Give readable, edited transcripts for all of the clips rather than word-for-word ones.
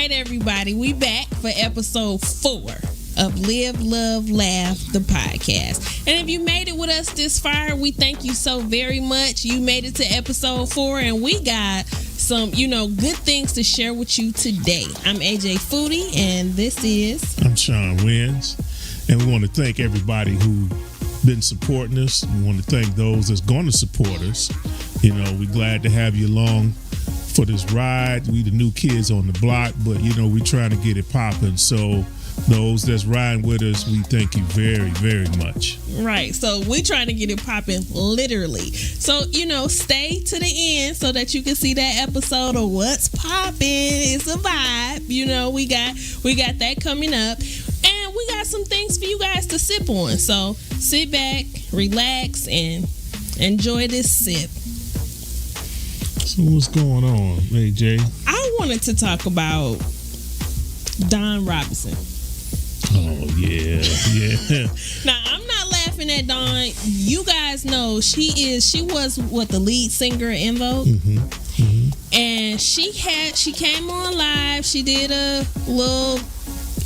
right, everybody, we back for episode 4 of Live, Love, Laugh, the podcast. And if you made it with us this far, we thank you so very much. You made it to episode 4, and we got some, good things to share with you today. I'm AJ Foodie, and this is... I'm Sean Wins, and we want to thank everybody who been supporting us. We want to thank those that's going to support us. We're glad to have you along for this ride. We the new kids on the block, but we trying to get it popping. So those that's riding with us, we thank you very, very much. Right. So we trying to get it popping literally. So, stay to the end so that you can see that episode of What's Poppin'. It's a vibe. We got that coming up. And we got some things for you guys to sip on. So sit back, relax, and enjoy this sip. So what's going on, AJ? I wanted to talk about Dawn Robinson. Oh, yeah. Now, I'm not laughing at Dawn. You guys know she was the lead singer in Envouge. And she came on live. She did a little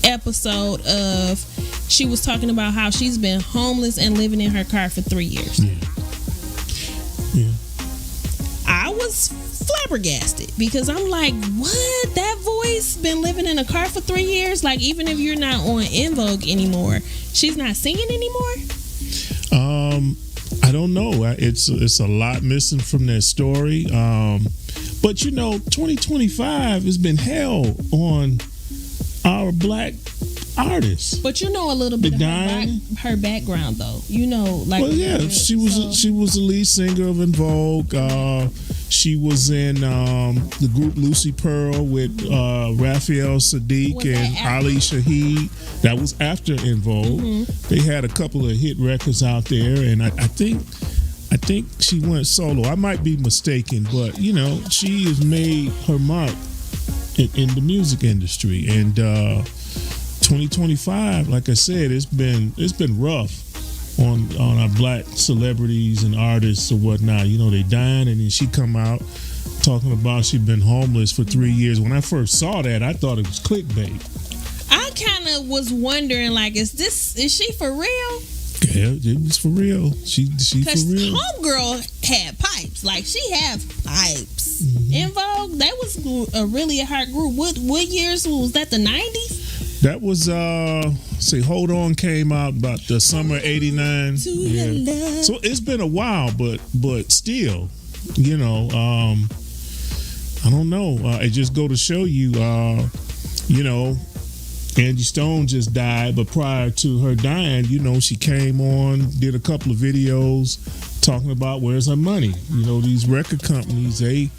episode of, she was talking about how she's been homeless and living in her car for 3 years. Yeah. I was flabbergasted because I'm like, what? That voice been living in a car for 3 years? Like, even if you're not on Envouge anymore, she's not singing anymore? I don't know. It's a lot missing from that story. But 2025 has been hell on our black artists. But a little bit of her background, though. She was the lead singer of Envouge. She was in the group Lucy Pearl with Raphael Sadiq and Ali Shaheed. That was after Envouge. They had a couple of hit records out there, and I think she went solo. I might be mistaken, but she has made her mark in the music industry. And 2025, like I said, it's been rough on our black celebrities and artists or whatnot. They dying, and then she come out talking about she been homeless for 3 years. When I first saw that, I thought it was clickbait. I kind of was wondering, like, is she for real? Yeah, it was for real. She for real. Homegirl had pipes. Like, she have pipes. Envouge, that was a really hard group. What years was that? The 90s? That was Hold On came out about the summer '89. Yeah. So it's been a while, but still, I don't know. It just go to show you, Angie Stone just died, but prior to her dying, she came on, did a couple of videos talking about where's her money. These record companies, they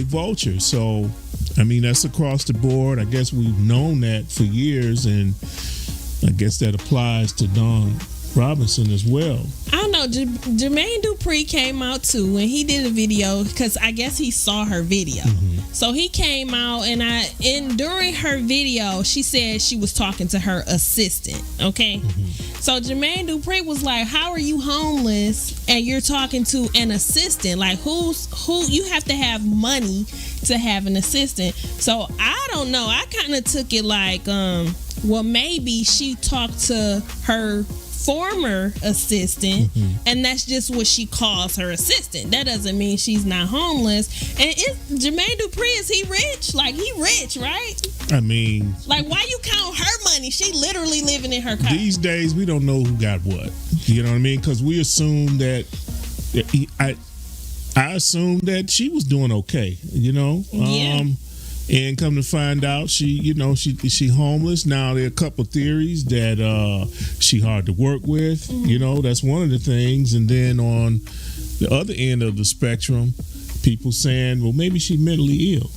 vulture. So, that's across the board. I guess we've known that for years, and I guess that applies to Dawn Robinson as well. I don't know. Jermaine Dupri came out too, and he did a video because I guess he saw her video. So he came out, and during her video, she said she was talking to her assistant. Okay, so Jermaine Dupri was like, "How are you homeless and you're talking to an assistant? Like, who? You have to have money to have an assistant." So I don't know. I kind of took it like, well, maybe she talked to her former assistant, and that's just what she calls her assistant. That doesn't mean she's not homeless. And Jermaine Dupri, is he rich? Like, he rich, right? Like, why you count her money? She literally living in her car. These days, we don't know who got what. You know what I mean? Because we assume that I assumed that she was doing okay. Yeah. And come to find out, she homeless. Now there are a couple of theories that she hard to work with. That's one of the things. And then on the other end of the spectrum, people saying, well, maybe she's mentally ill.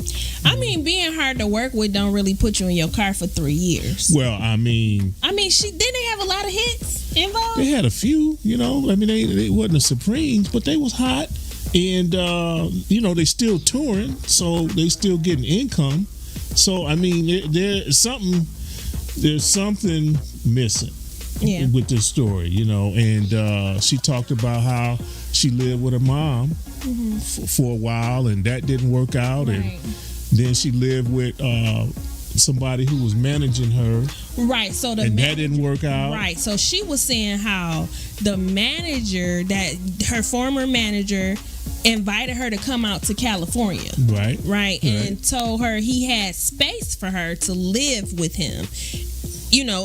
Being hard to work with don't really put you in your car for 3 years. Well, she didn't have a lot of hits involved. They had a few. They wasn't the Supremes, but they was hot. And, they still touring, so they still getting income. So, there's something missing with this story, And she talked about how she lived with her mom for a while, and that didn't work out. Right. And then she lived with somebody who was managing her. Right. So that didn't work out. Right. So she was saying how the manager, that her former manager, invited her to come out to California. Right. And told her he had space for her to live with him,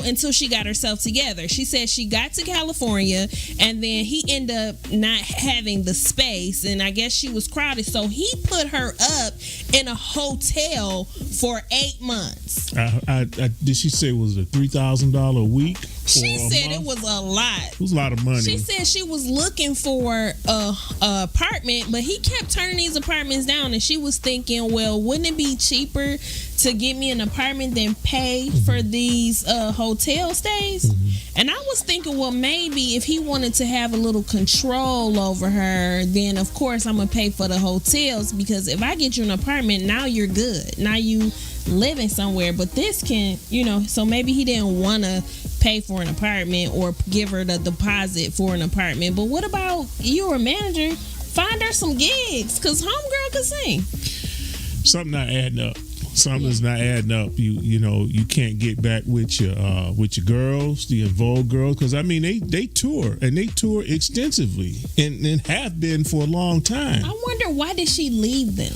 until she got herself together. She said she got to California and then he ended up not having the space, and I guess she was crowded, so he put her up in a hotel for 8 months. Did she say it was a $3,000 a week? She said it was a lot. It was a lot of money. She said she was looking for a apartment, but he kept turning these apartments down, and she was thinking, well, wouldn't it be cheaper to get me an apartment than pay for these hotel stays? And I was thinking, well, maybe if he wanted to have a little control over her, then of course I'm gonna pay for the hotels, because if I get you an apartment, now you're good. Now you living somewhere. But this can, so maybe he didn't want to pay for an apartment or give her the deposit for an apartment. But what about you're a manager? Find her some gigs, because homegirl can sing. Something not adding up. Something's not adding up. You can't get back with your girls, the Envouge girls, because they tour, and they tour extensively and have been for a long time. I wonder, why did she leave them?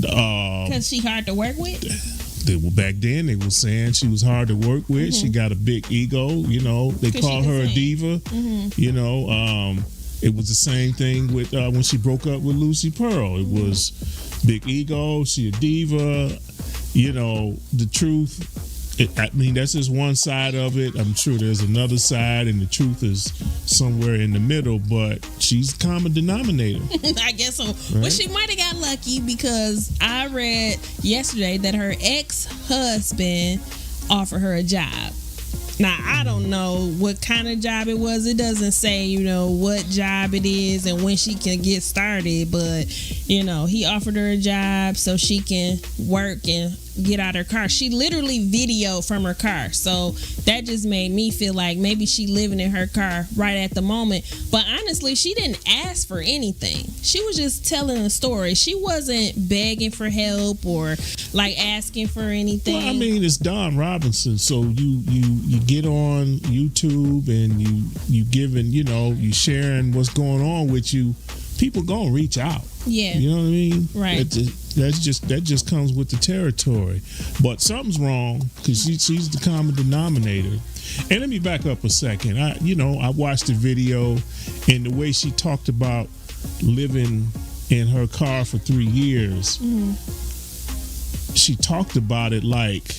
Because she hard to work with. Back then they were saying she was hard to work with. She got a big ego. They called her a diva. It was the same thing with when she broke up with Lucy Pearl. It was big ego. She a diva. The truth. That's just one side of it. I'm sure there's another side, and the truth is somewhere in the middle. But she's the common denominator. I guess so. Right? Well, she might have got lucky, because I read yesterday that her ex-husband offered her a job. Now, I don't know what kind of job it was. It doesn't say, what job it is and when she can get started. But, he offered her a job so she can work and get out her car. She literally videoed from her car. So that just made me feel like maybe she living in her car right at the moment. But honestly, she didn't ask for anything. She was just telling a story. She wasn't begging for help or like asking for anything. Well, it's Don Robinson. So you get on YouTube and you giving, you sharing what's going on with you. People gonna reach out. Yeah. You know what I mean? Right. That just comes with the territory. But something's wrong, because she's the common denominator. And let me back up a second. I watched the video, and the way she talked about living in her car for 3 years, she talked about it like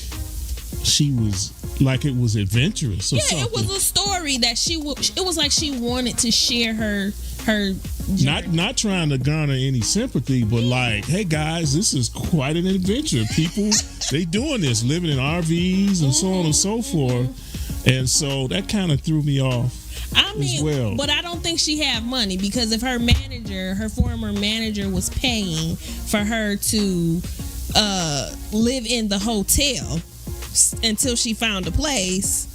it was adventurous or something. It was a story that it was like she wanted to share her not trying to garner any sympathy, but like, hey guys, this is quite an adventure. People, they doing this, living in RVs and so on and so forth. And so that kind of threw me off. As well. But I don't think she had money, because if her former manager was paying for her to live in the hotel until she found a place,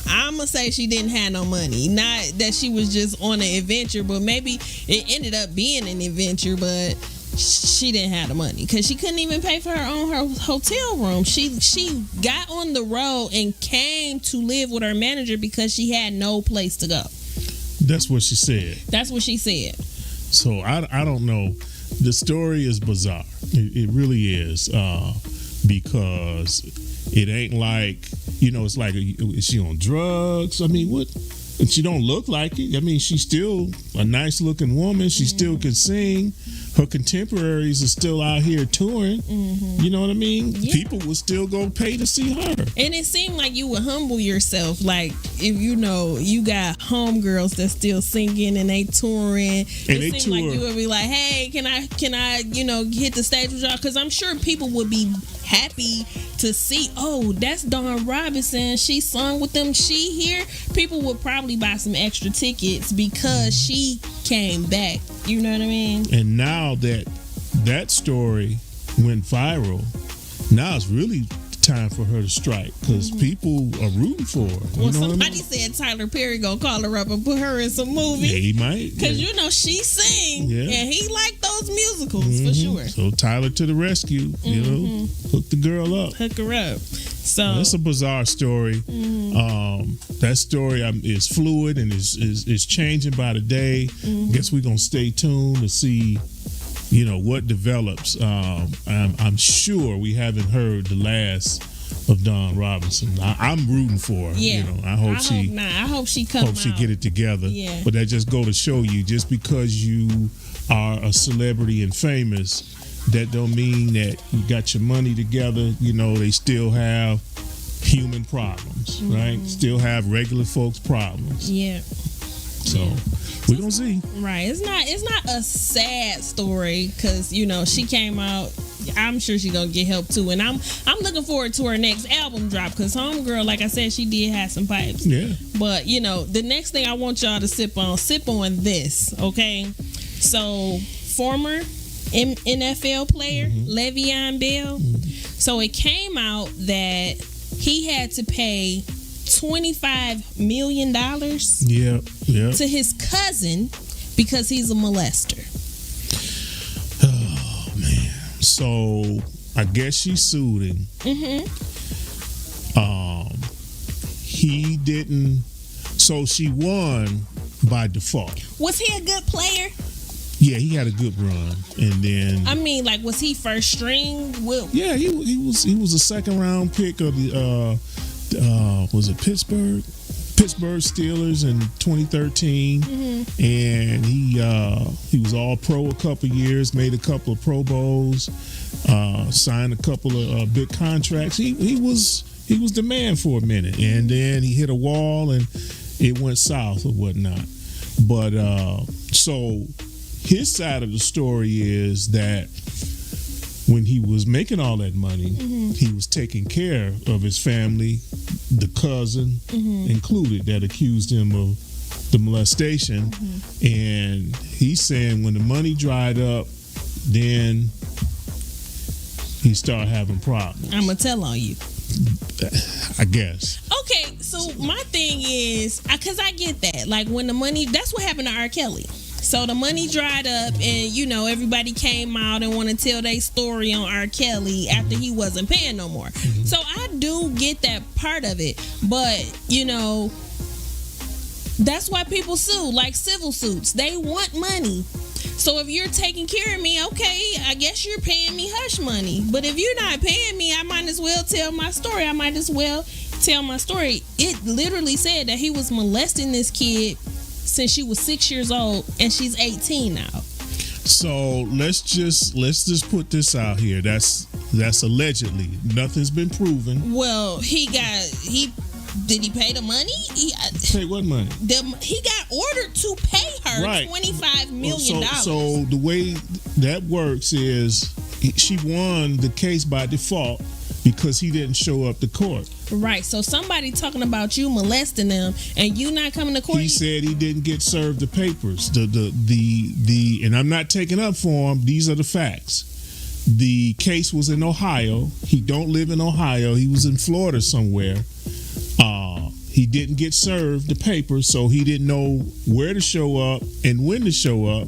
I'm going to say she didn't have no money. Not that she was just on an adventure, but maybe it ended up being an adventure, but she didn't have the money because she couldn't even pay for her own hotel room. She got on the road and came to live with her manager because she had no place to go. That's what she said. That's what she said. So I don't know. The story is bizarre. It really is, because it ain't like, it's like, is she on drugs? What? And she don't look like it. She's still a nice looking woman. She still can sing. Her contemporaries are still out here touring. You know what I mean? Yeah. People will still go pay to see her. And it seemed like you would humble yourself. Like, if you got homegirls that's still singing and they touring. And it seemed like you would be like, hey, can I hit the stage with y'all? Because I'm sure people would be happy to see, oh, that's Dawn Robinson. She sung with them. She here. People would probably buy some extra tickets because she came back. You know what I mean? And now that story went viral, now it's really time for her to strike because people are rooting for her. Well, somebody said Tyler Perry gonna call her up and put her in some movie. Yeah, he might. Because she sing and he liked those musicals for sure. So Tyler to the rescue. Hook the girl up. Hook her up. So it's a bizarre story. That story is fluid and is changing by the day. Guess we're gonna stay tuned to see, what develops. I'm sure we haven't heard the last of Dawn Robinson. I'm rooting for her. Yeah. I hope she comes. Hope she get it together. Yeah. But that just go to show you, just because you are a celebrity and famous, that don't mean that you got your money together. They still have human problems, right? Still have regular folks' problems. Yeah. So we're gonna see. Right. It's not a sad story because she came out. I'm sure she's gonna get help too, and I'm looking forward to her next album drop because homegirl, like I said, she did have some pipes. Yeah. But the next thing I want y'all to sip on this, okay? So former NFL player Levian Bell. So it came out that he had to pay $25 million to his cousin because he's a molester. Oh man! So I guess she sued him. He didn't. So she won by default. Was he a good player? Yeah, he had a good run, and then was he first string? Yeah, he was a second round pick of the was it Pittsburgh Steelers in 2013, and he was all pro a couple years, made a couple of Pro Bowls, signed a couple of big contracts. He was the man for a minute, and then he hit a wall and it went south or whatnot. But so his side of the story is that when he was making all that money, he was taking care of his family, the cousin included, that accused him of the molestation. And he's saying when the money dried up, then he started having problems. I'm going to tell on you. I guess. Okay, so my thing is, because I get that. Like when the money, that's what happened to R. Kelly. So the money dried up and, everybody came out and want to tell their story on R. Kelly after he wasn't paying no more. So I do get that part of it. But, that's why people sue, like civil suits. They want money. So if you're taking care of me, okay, I guess you're paying me hush money. But if you're not paying me, I might as well tell my story. It literally said that he was molesting this kid since she was 6 years old, and she's 18 now. So let's just put this out here. That's allegedly. Nothing's been proven. Well, did he pay the money? Pay what money? He got ordered to pay her $25 million. So the way that works is she won the case by default because he didn't show up to court. Right. So somebody talking about you molesting them and you not coming to court. He said he didn't get served the papers. The and I'm not taking up for him. These are the facts. The case was in Ohio. He don't live in Ohio. He was in Florida somewhere. He didn't get served the papers, so he didn't know where to show up and when to show up.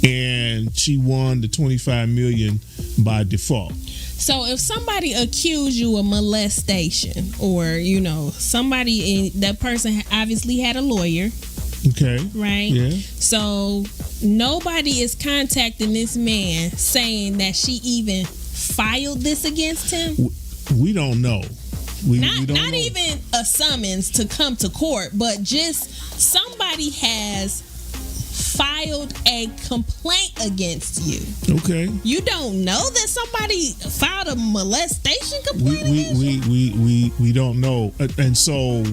And she won the $25 million by default. So if somebody accused you of molestation, or that person obviously had a lawyer, okay, right? Yeah. So nobody is contacting this man saying that she even filed this against him. We don't know. We don't not know. Even a summons to come to court, but just somebody has filed a complaint against you. Okay. You don't know that somebody filed a molestation complaint against you? We don't know. And so,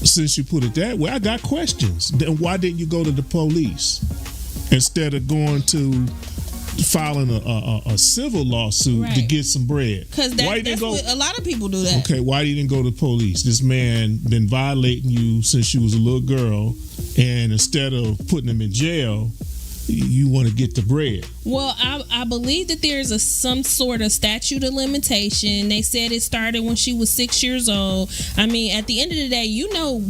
since you put it that way, I got questions. Then why didn't you go to the police instead of going to filing a civil lawsuit to get some bread? Because that's what a lot of people do that. Okay, why you didn't go to the police? This man been violating you since you was a little girl, and instead of putting him in jail, you want to get the bread. Well, I believe that there's some sort of statute of limitation. They said it started when she was 6 years old. I mean, at the end of the day,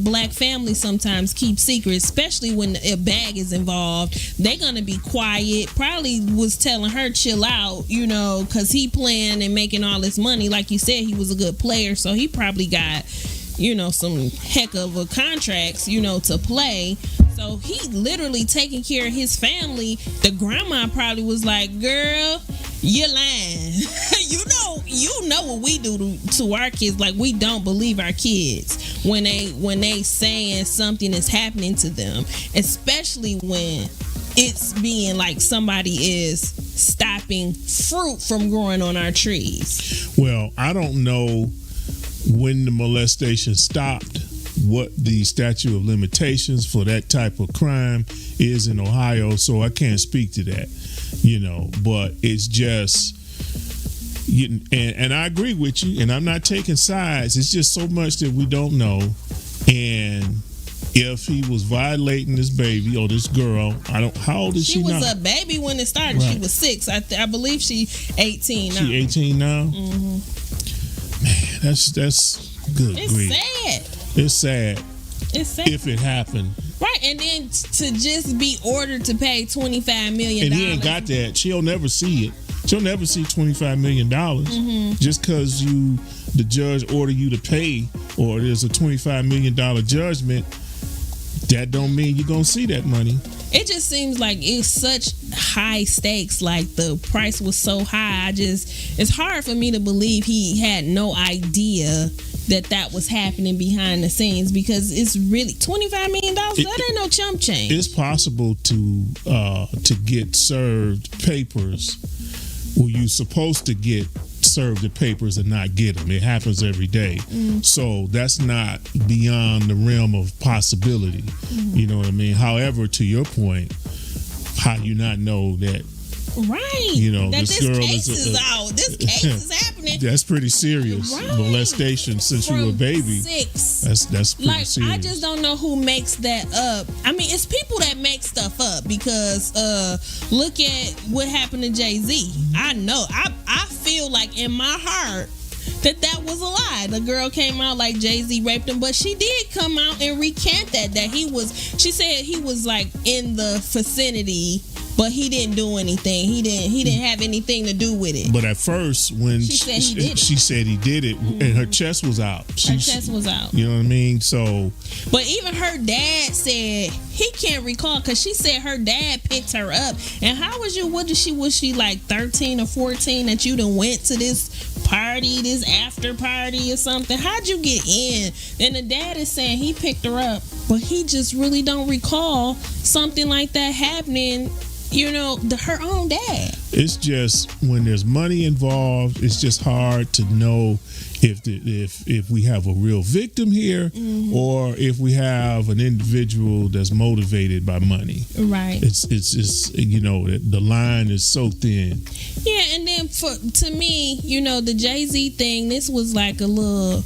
black families sometimes keep secrets, especially when a bag is involved. They're going to be quiet. Probably was telling her, chill out, because he playing and making all this money. Like you said, he was a good player, so he probably got, some heck of a contracts, to play. So he literally taking care of his family. The grandma probably was like, girl, you're lying. you know what we do to our kids. Like, we don't believe our kids when they saying something is happening to them, especially when it's being like somebody is stopping fruit from growing on our trees. Well, I don't know when the molestation stopped, what the statute of limitations for that type of crime is in Ohio, so I can't speak to that, but it's just, and I agree with you, and I'm not taking sides. It's just so much that we don't know. And if he was violating this baby or this girl, how old is she now? She was a baby when it started. Right. She was 6. I believe she 18 now. She 18 now? Mm-hmm. Man, that's good grief. It's sad. It's sad if it happened. Right, and then to just be ordered to pay $25 million. And he ain't got that. She'll never see it. She'll never see $25 million. Mm-hmm. Just because the judge order you to pay, or there's a $25 million judgment, that don't mean you're going to see that money. It just seems like it's such high stakes. Like, the price was so high. It's hard for me to believe he had no idea that was happening behind the scenes, because it's really $25 million. That ain't no chump change. It's possible to get served papers where you're supposed to get served the papers and not get them. It happens every day. Mm-hmm. So that's not beyond the realm of possibility. Mm-hmm. You know what I mean? However, to your point, how you not know that? Right. That this girl is out. This case is happening. That's pretty serious. Right. Molestation since you were a baby. 6. That's pretty serious. I just don't know who makes that up. I mean, it's people that make stuff up, because look at what happened to Jay-Z. I know. I feel like in my heart that was a lie. The girl came out like Jay-Z raped him, but she did come out and recant that she said he was like in the vicinity, but he didn't do anything. He didn't have anything to do with it. But at first, when she said he did it, mm-hmm. and her chest was out. Her chest was out. You know what I mean? So, but even her dad said he can't recall, because she said her dad picked her up. And how was you? Was she like 13 or 14 that you done went to this party, this after party or something? How'd you get in? And the dad is saying he picked her up, but he just really don't recall something like that happening. Her own dad. It's just, when there's money involved, it's just hard to know if we have a real victim here, mm-hmm. or if we have an individual that's motivated by money. Right. It's the line is so thin. Yeah, and then to me, the Jay-Z thing, this was like a little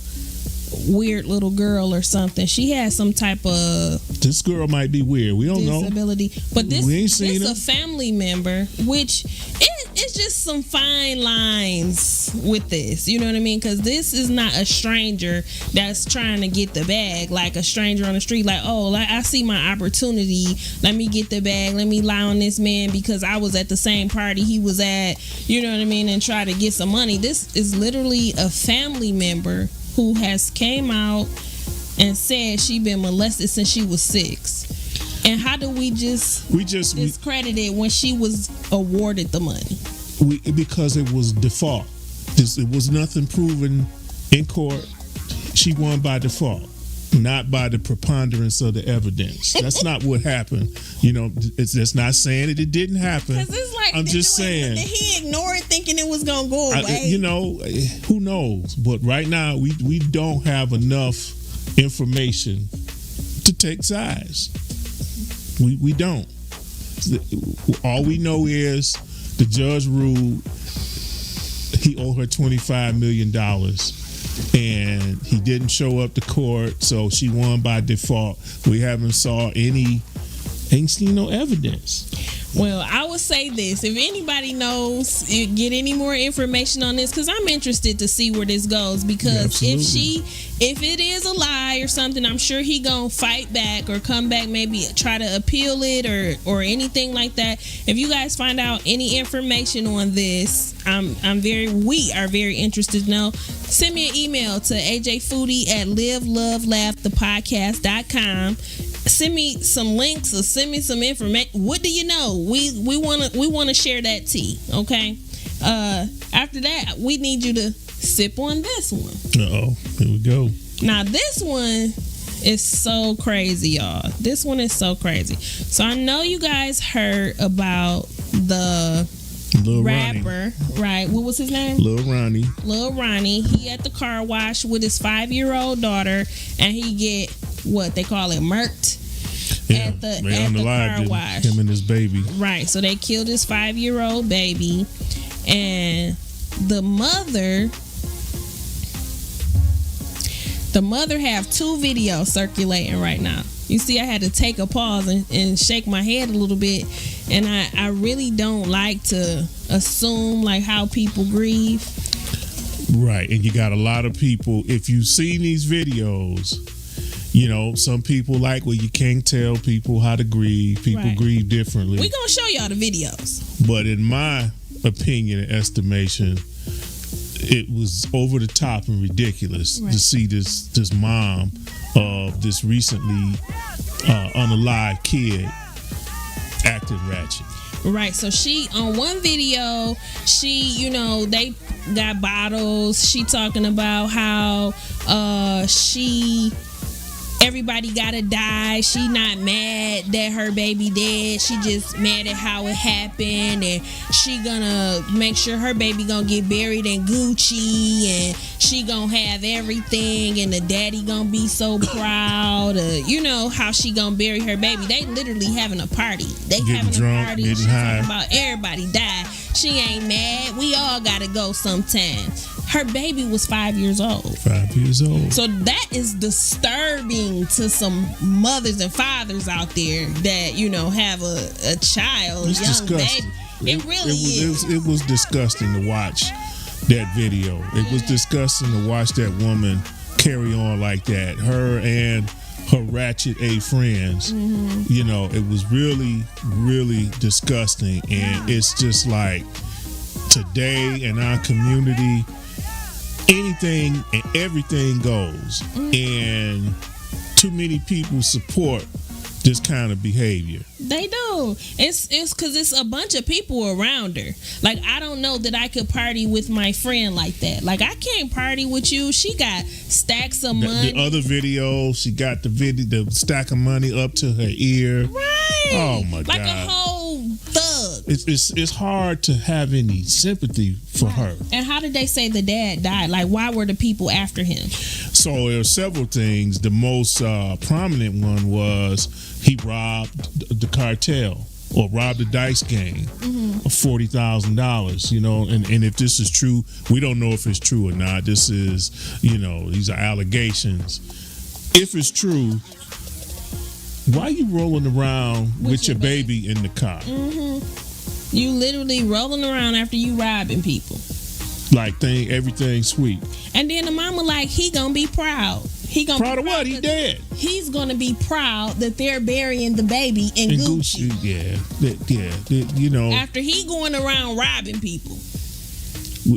weird little girl or something. She had some type of, this girl might be weird. We don't know. Disability. But this is a family member, which it's just some fine lines with this. You know what I mean? Because this is not a stranger that's trying to get the bag, like a stranger on the street. Like, I see my opportunity. Let me get the bag. Let me lie on this man because I was at the same party he was at. You know what I mean? And try to get some money. This is literally a family member who has came out and said she been molested since she was 6. And how do we just discredit it when she was awarded the money? Because it was default. It was nothing proven in court. She won by default, not by the preponderance of the evidence. That's not what happened. It's not saying that it didn't happen. It's like, I'm just saying. Did he ignore it thinking it was going to go away? Who knows? But right now, we don't have enough information to take sides. We don't. All we know is the judge ruled he owed her $25 million. And he didn't show up to court, so she won by default. We haven't seen no evidence. Well, I would say this: if anybody knows, get any more information on this, because I'm interested to see where this goes. Because if it is a lie or something, I'm sure he gonna fight back or come back, maybe try to appeal it or anything like that. If you guys find out any information on this, we are very interested to know. Send me an email to ajfoodie@livelovelaughthepodcast.com. Send me some links or send me some information. What do you know? We wanna share that tea, okay? After that, we need you to sip on this one. Uh-oh, here we go. Now this one is so crazy, y'all. This one is so crazy. So I know you guys heard about the Lil rapper, Ronnie. right? What was his name? Lil Ronnie. Lil Ronnie. He at the car wash with his 5-year-old daughter, and he get what they call it murked at the car wash. Him and his baby. Right. So they killed his 5-year-old baby, and the mother have 2 videos circulating right now. You see, I had to take a pause and shake my head a little bit, and I really don't like to assume like how people grieve. Right, and you got a lot of people. If you've seen these videos, you know some people like where you can't tell people how to grieve. People grieve differently. We're gonna show y'all the videos. But in my opinion and estimation, it was over the top and ridiculous to see this mom of this recently unalive kid acting ratchet. Right, so she on one video, they got bottles. She talking about how everybody gotta die. She not mad that her baby dead. She just mad at how it happened, and she gonna make sure her baby gonna get buried in Gucci, and she gonna have everything, and the daddy gonna be so proud. How she gonna bury her baby. They literally having a party. They getting having drunk, a party. getting She high. talking about everybody died. She ain't mad. We all gotta go sometime. Her baby was 5 years old. 5 years old. So that is disturbing to some mothers and fathers out there that, have a child, It's young disgusting. baby. It really is. It was disgusting to watch that video. It was disgusting to watch that woman carry on like that. Her and her ratchet A friends. It was really, really disgusting. And it's just like today in our community, anything and everything goes, and too many people support this kind of behavior. They do. It's because it's a bunch of people around her. Like, I don't know that I could party with my friend like that. Like, I can't party with you. She got stacks of money. The other video, she got the stack of money up to her ear. Right. Oh my God. Like a whole thug. It's hard to have any sympathy for her. And how did they say the dad died? Like, why were the people after him? So there are several things. The most prominent one was he robbed the cartel or robbed the dice game of $40,000. And if this is true, we don't know if it's true or not. This is, these are allegations. If it's true, why are you rolling around with your baby in the car? You literally rolling around after you robbing people. Like everything's sweet. And then the mama like, he gonna be proud. He gonna proud of what? He dead. He's gonna be proud that they're burying the baby in Gucci. Yeah. After he going around robbing people.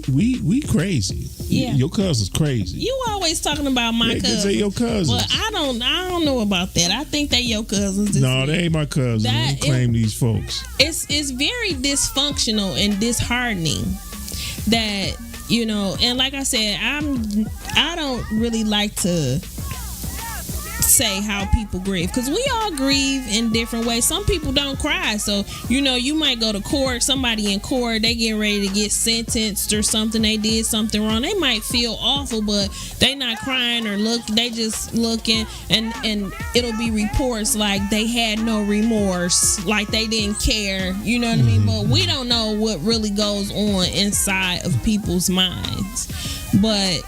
We crazy. Yeah. Your cousin's crazy. You always talking about my cousins. They your cousins. Well, I don't know about that. I think they your cousins. No, they ain't my cousins. I claim these folks. It's very dysfunctional and disheartening that, and like I said, I don't really like to say how people grieve, because we all grieve in different ways. Some people don't cry, so you might go to court, somebody in court, they getting ready to get sentenced or something, they did something wrong, they might feel awful, but they not crying or they just looking, and it'll be reports like they had no remorse, like they didn't care, you know what I mean? But we don't know what really goes on inside of people's minds. But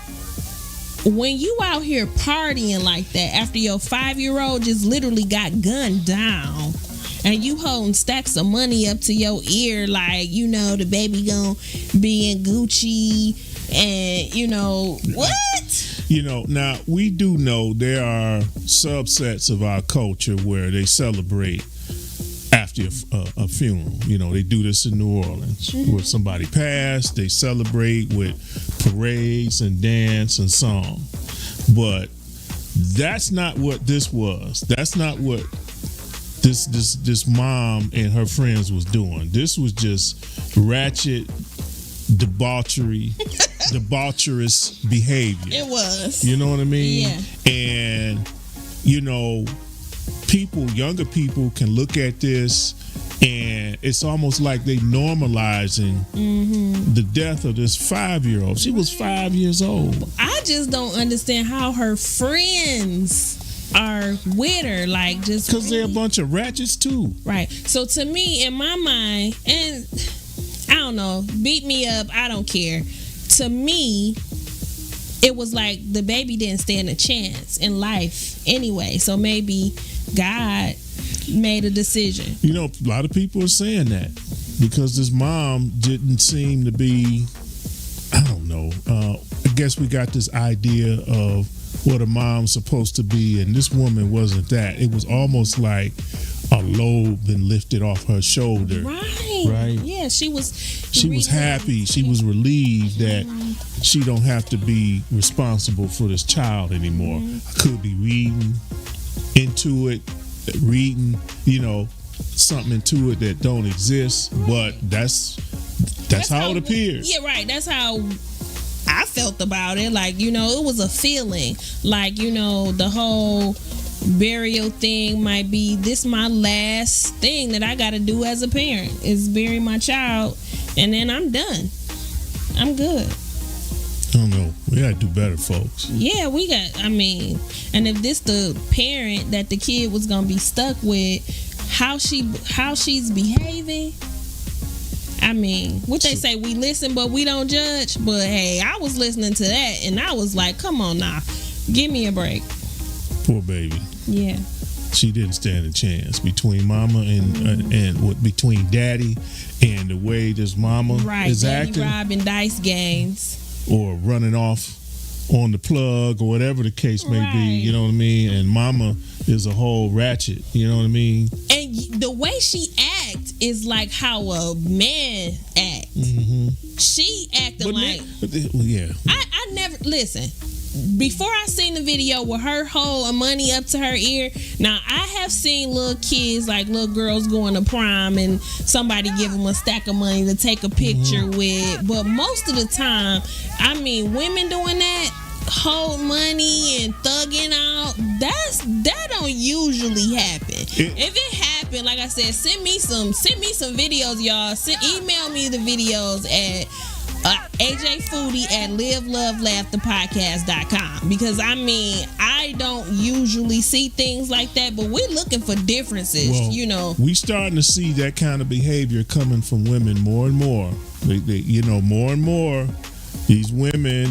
when you out here partying like that after your 5-year-old just literally got gunned down, and you holding stacks of money up to your ear, like, you know, the baby gonna be in Gucci, and you know what? You know, now we do know there are subsets of our culture where they celebrate after a funeral. You know, they do this in New Orleans. Where somebody passed, they celebrate with parades and dance and song. But that's not what this was. That's not what this mom and her friends was doing. This was just ratchet, debaucherous behavior. It was. You know what I mean? Yeah. And, you know, younger people can look at this and it's almost like they normalizing the death of this 5-year-old. She was 5 years old. I just don't understand how her friends are with her, like, just because they're a bunch of ratchets too. Right. So to me, in my mind, and I don't know, beat me up, I don't care. To me, it was like the baby didn't stand a chance in life anyway. So maybe God made a decision. You know, a lot of people are saying that because this mom didn't seem to be, I don't know, I guess we got this idea of what a mom's supposed to be, and this woman wasn't that. It was almost like a load been lifted off her shoulder. Right. Yeah, she was happy. She was relieved that she don't have to be responsible for this child anymore. I could be reading, you know, something into it that don't exist, but that's how it appears. Yeah, right. That's how I felt about it. Like, you know, it was a feeling. Like, you know, the whole burial thing might be this my last thing that I got to do as a parent is bury my child, and then I'm done. I'm good. I don't know. We got to do better, folks. Yeah, and if this the parent that the kid was going to be stuck with, how she's behaving, what they say, we listen but we don't judge. But hey, I was listening to that and I was like, come on now, give me a break. Poor baby. Yeah. She didn't stand a chance between mama and between daddy and the way this mama is acting. Robbing dice games. Or running off on the plug or whatever the case may be, you know what I mean? And mama is a whole ratchet, you know what I mean? And the way she act is like how a man act. She acted I never, listen, before I seen the video with her whole money up to her ear, now I have seen little kids, like little girls going to prom and somebody give them a stack of money to take a picture with, but most of the time, women doing that, hold money and thugging out, that don't usually happen. If it happened, like I said, send me some videos, y'all. Email me the videos at ajfoodie@livelovelaughterpodcast.com, because I don't usually see things like that, but we're looking for differences. Well, you know, we starting to see that kind of behavior coming from women more and more. They more and more. These women,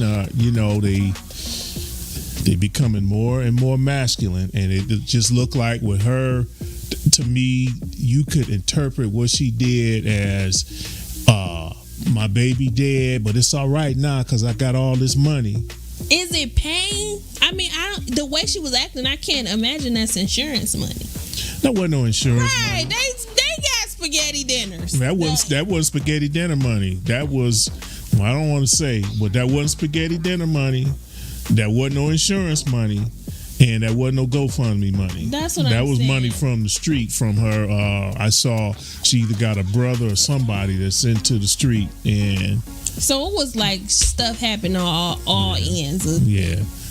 they becoming more and more masculine, and it just looked like with her. To me, you could interpret what she did as my baby dead, but it's all right now because I got all this money. Is it pain? The way she was acting, I can't imagine that's insurance money. That wasn't no insurance money. They got spaghetti dinners. That wasn't spaghetti dinner money. That was, I don't want to say, but that wasn't spaghetti dinner money. That wasn't no insurance money. And that wasn't no GoFundMe money. That's what That I'm was saying. money from the street, from her. I saw she either got a brother or somebody that's sent to the street. And so it was like stuff happened on all ends.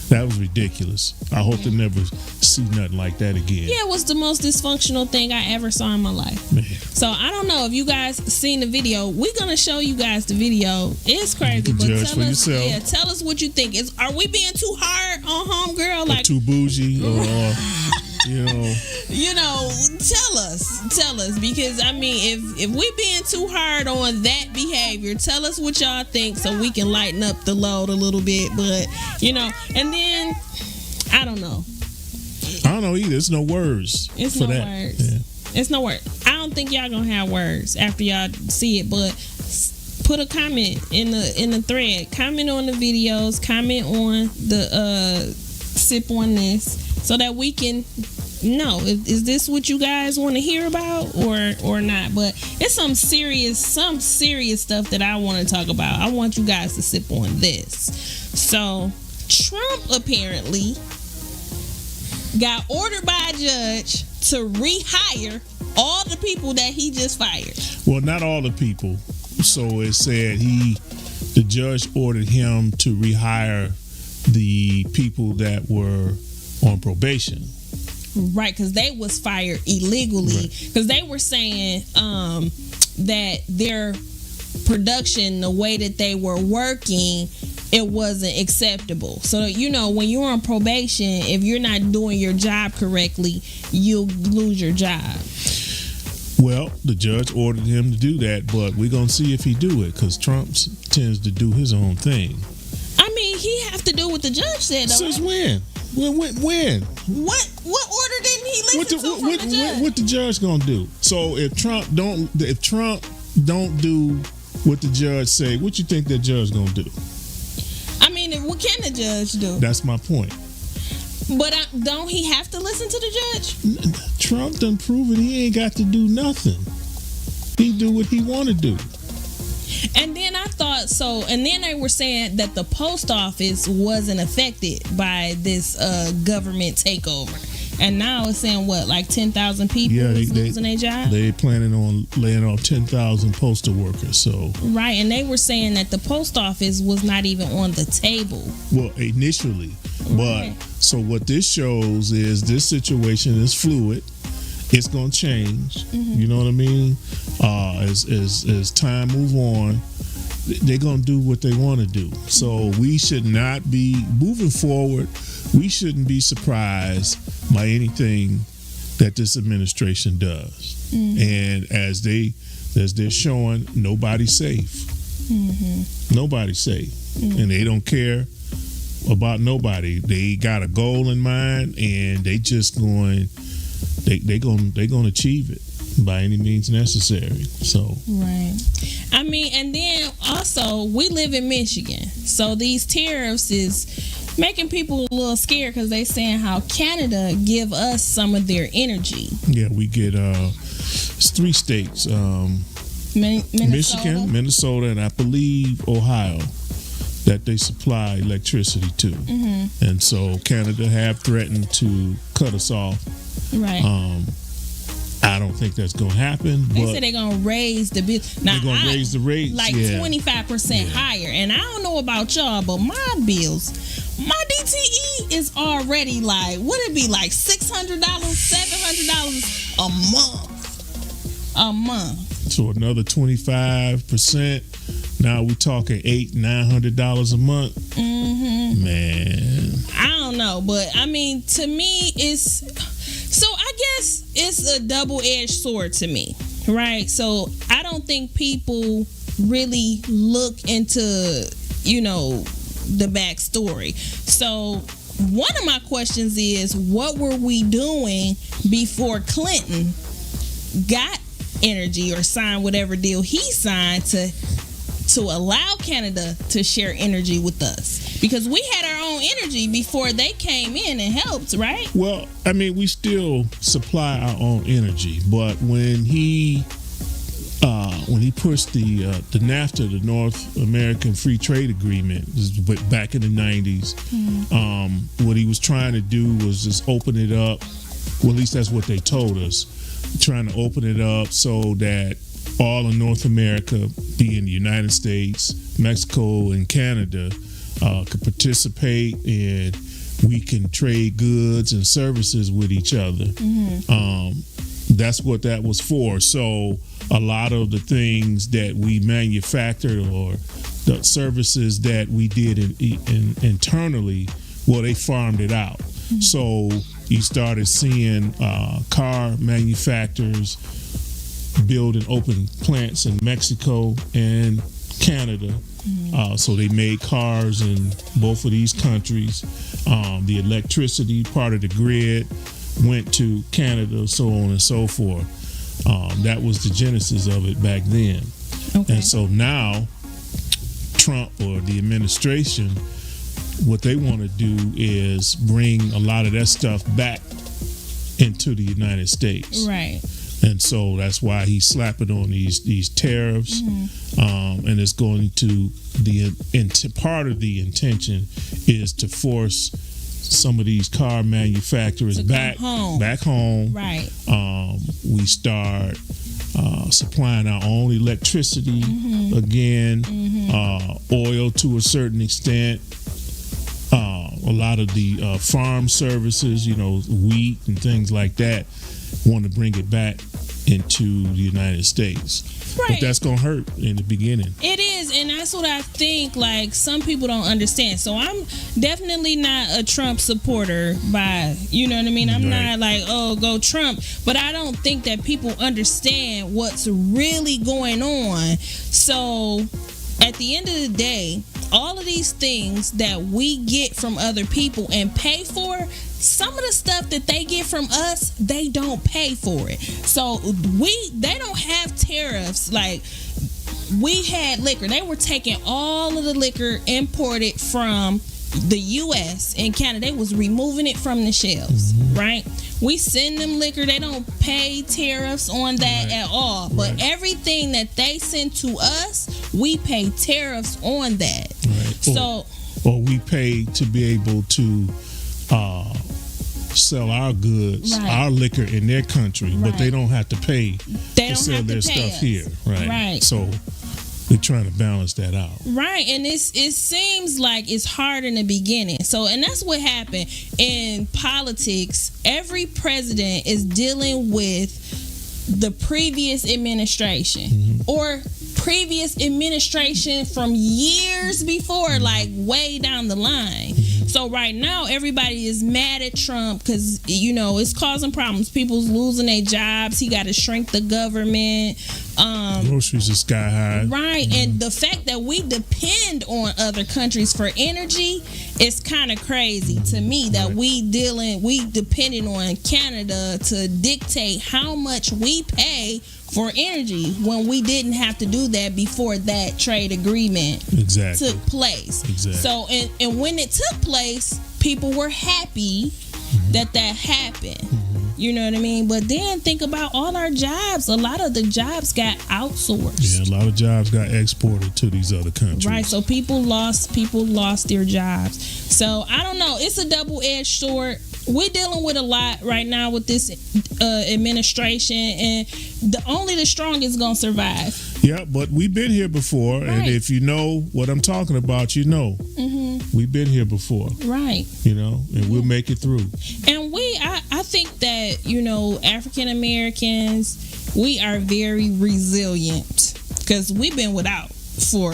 That was ridiculous. I hope to never see nothing like that again. Yeah, it was the most dysfunctional thing I ever saw in my life. Man. So I don't know if you guys seen the video. We're gonna show you guys the video. It's crazy, you can but judge tell for us, yourself. Yeah, tell us what you think. Are we being too hard on homegirl? Like too bougie, or tell us, because if we being too hard on that behavior, tell us what y'all think so we can lighten up the load a little bit. But and then I don't know either. There's no words for that. Words. Yeah. It's no word. I don't think y'all gonna have words after y'all see it, but put a comment in the thread. Comment on the videos. Comment on the sip on this, so that we can know, is this what you guys want to hear about or not. But it's some serious stuff that I want to talk about. I want you guys to sip on this. So Trump apparently got ordered by a judge to rehire all the people that he just fired. Well, not all the people. So it said the judge ordered him to rehire the people that were on probation. Right, because they was fired illegally. Because they were saying that their production, the way that they were working, it wasn't acceptable. So, when you're on probation, if you're not doing your job correctly, you'll lose your job. Well, the judge ordered him to do that, but we're going to see if he do it, because Trump tends to do his own thing. I mean, he have to do what the judge said, though. Since when? When? What order didn't he listen to from the judge? What the judge going to do? So if Trump don't do what the judge say, what you think that judge going to do? I mean, what can the judge do? That's my point. But don't he have to listen to the judge? Trump done proven he ain't got to do nothing. He do what he want to do. And then I thought so. And then they were saying that the post office wasn't affected by this government takeover. And now it's saying what, like 10,000 people losing their job? They planning on laying off 10,000 postal workers. So right, and they were saying that the post office was not even on the table. Well, initially, right. But so what this shows is this situation is fluid. It's gonna change. Mm-hmm. You know what I mean? As time move on, they're gonna do what they want to do. So we should not be moving forward. We shouldn't be surprised by anything that this administration does. Mm-hmm. And as they're showing, nobody's safe. Mm-hmm. Nobody's safe, and they don't care about nobody. They got a goal in mind, and they just going to achieve it by any means necessary. So right. I mean, and then also we live in Michigan, so these tariffs is making people a little scared because they saying how Canada give us some of their energy. Yeah, we get it's 3 states: Michigan, Minnesota, and I believe Ohio, that they supply electricity to. Mm-hmm. And so Canada have threatened to cut us off. Right. I don't think that's going to happen. They said they're going to raise the bill. Now, they're going to raise the rates. Like 25% higher. And I don't know about y'all, but my bills, my DTE is already like, would it be like $600, $700 a month? So another 25%. Now we're talking $800-900 a month. Mm-hmm. Man, I don't know, but I mean, to me, it's so. I guess it's a double-edged sword to me, right? So I don't think people really look into, the backstory. So one of my questions is, what were we doing before Clinton got energy or signed whatever deal he signed to allow Canada to share energy with us? Because we had our own energy before they came in and helped, right? Well, I mean, we still supply our own energy, but when he pushed the NAFTA, the North American Free Trade Agreement, back in the 90s, what he was trying to do was just open it up. Well, at least that's what they told us, trying to open it up so that all of North America, being the United States, Mexico, and Canada, could participate, and we can trade goods and services with each other. Mm-hmm. That's what that was for. So a lot of the things that we manufactured or the services that we did internally, well, they farmed it out. Mm-hmm. So you started seeing car manufacturers building open plants in Mexico and Canada. Mm-hmm. So they made cars in both of these countries. The electricity part of the grid went to Canada, so on and so forth. That was the genesis of it back then. Okay. And so now Trump or the administration, what they want to do is bring a lot of that stuff back into the United States. Right. And so that's why he's slapping on these tariffs. And it's going to part of the intention is to force some of these car manufacturers back home. Right. We start supplying our own electricity again, oil to a certain extent. A lot of the farm services, wheat and things like that, want to bring it back into the United States. Right. But that's going to hurt in the beginning. It is, and that's what I think, like, some people don't understand. So I'm definitely not a Trump supporter you know what I mean? I'm not like, oh, go Trump. But I don't think that people understand what's really going on. So at the end of the day, all of these things that we get from other people and pay for, some of the stuff that they get from us, they don't pay for it. So they don't have tariffs. Like, we had liquor. They were taking all of the liquor imported from the U.S. and Canada. They was removing it from the shelves, right? We send them liquor. They don't pay tariffs on that at all. But everything that they send to us, we pay tariffs on that. Right. Or we pay to be able to sell our goods, our liquor in their country, but they don't have to pay to sell their stuff here. Right. So they're trying to balance that out. Right. And it seems like it's hard in the beginning. And that's what happened in politics. Every president is dealing with the previous administration or previous administration from years before, like way down the line. So right now, everybody is mad at Trump because, it's causing problems. People's losing their jobs. He got to shrink the government. Groceries are sky high. Right. And the fact that we depend on other countries for energy is kind of crazy to me, that we depending on Canada to dictate how much we pay for energy when we didn't have to do that before that trade agreement took place. Exactly. So, and when it took place, people were happy that happened. You know what I mean? But then think about all our jobs. A lot of the jobs got outsourced. Yeah, a lot of jobs got exported to these other countries. Right. So people lost their jobs. So I don't know. It's a double-edged sword. We're dealing with a lot right now with this administration, and only the strongest gonna survive. Yeah, but we've been here before, and if you know what I'm talking about, we've been here before, right? And we'll make it through. And I think that African Americans, we are very resilient because we've been without for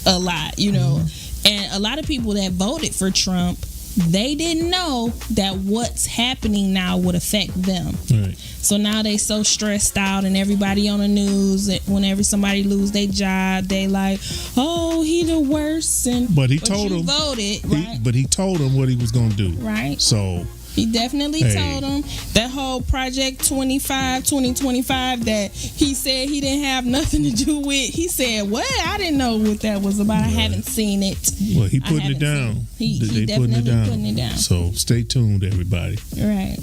a lot, and a lot of people that voted for Trump, they didn't know that what's happening now would affect them. Right. So now they so stressed out, and everybody on the news, whenever somebody lose their job, they like, oh, he the worst. But he told them voted, right? But he told them what he was going to do. Right. So he definitely told them that whole Project 2025 that he said he didn't have nothing to do with. He said, what? I didn't know what that was about. I haven't seen it. Well, he putting it down. He definitely putting it down. So stay tuned, everybody. Right.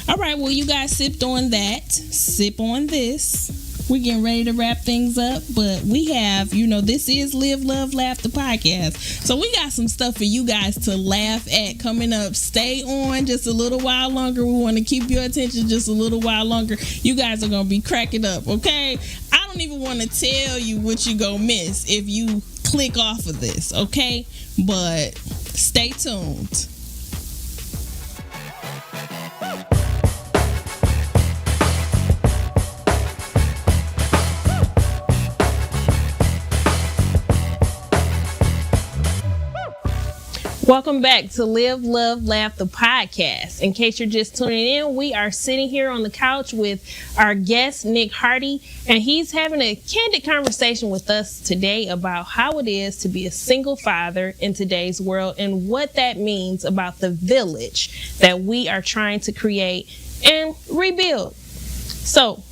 All right. Well, you guys sipped on that. Sip on this. We're getting ready to wrap things up, but we have, this is Live, Love, Laugh, the podcast. So we got some stuff for you guys to laugh at coming up. Stay on just a little while longer. We want to keep your attention just a little while longer. You guys are going to be cracking up, okay? I don't even want to tell you what you going to miss if you click off of this, okay? But stay tuned. Welcome back to Live, Love, Laugh, the podcast. In case you're just tuning in, we are sitting here on the couch with our guest, Nick Hardy, and he's having a candid conversation with us today about how it is to be a single father in today's world and what that means about the village that we are trying to create and rebuild. So,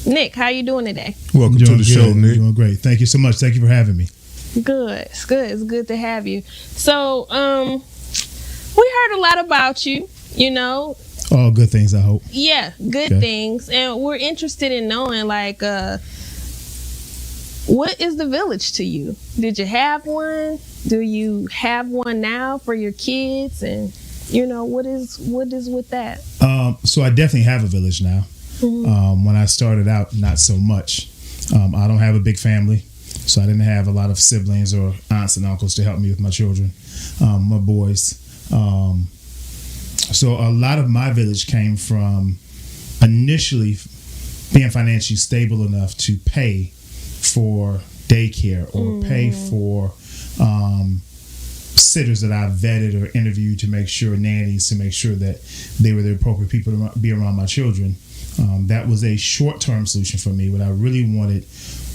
Nick, how you doing today? Welcome to the show, Nick. Doing great. Thank you so much. Thank you for having me. Good. It's good. It's good to have you. So, we heard a lot about you, you know. All good things, I hope. Yeah, good things. And we're interested in knowing, like, what is the village to you? Did you have one? Do you have one now for your kids? And, you know, what is with that? So I definitely have a village now. Mm-hmm. When I started out, not so much. I don't have a big family. So I didn't have a lot of siblings or aunts and uncles to help me with my children, my boys. So a lot of my village came from initially being financially stable enough to pay for daycare or pay for sitters that I vetted or interviewed to make sure, nannies, to make sure that they were the appropriate people to be around my children. That was a short-term solution for me. What I really wanted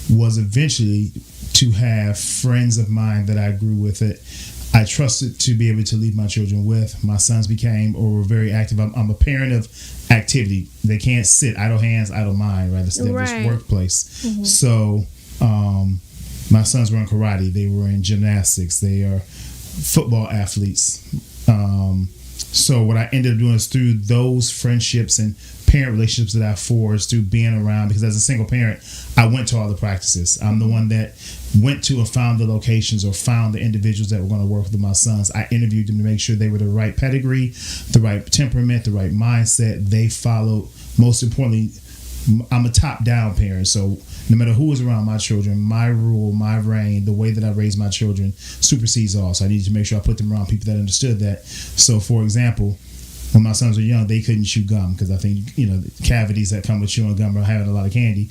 was eventually to have friends of mine that I grew with it. I trusted to be able to leave my children with. My sons became or were very active. I'm a parent of activity. They can't sit idle hands, idle mind, right? It's this workplace. Mm-hmm. So my sons were in karate. They were in gymnastics. They are football athletes. So what I ended up doing is through those friendships and parent relationships that I forged through being around, because as a single parent, I went to all the practices. I'm the one that went to and found the locations or found the individuals that were going to work with my sons. I interviewed them to make sure they were the right pedigree, the right temperament, the right mindset. They followed. Most importantly, I'm a top-down parent, so no matter who is around my children, my rule, my reign, the way that I raise my children supersedes all. So I needed to make sure I put them around people that understood that. So, for example, when my sons were young, they couldn't chew gum because I think, you know, the cavities that come with chewing gum or having a lot of candy.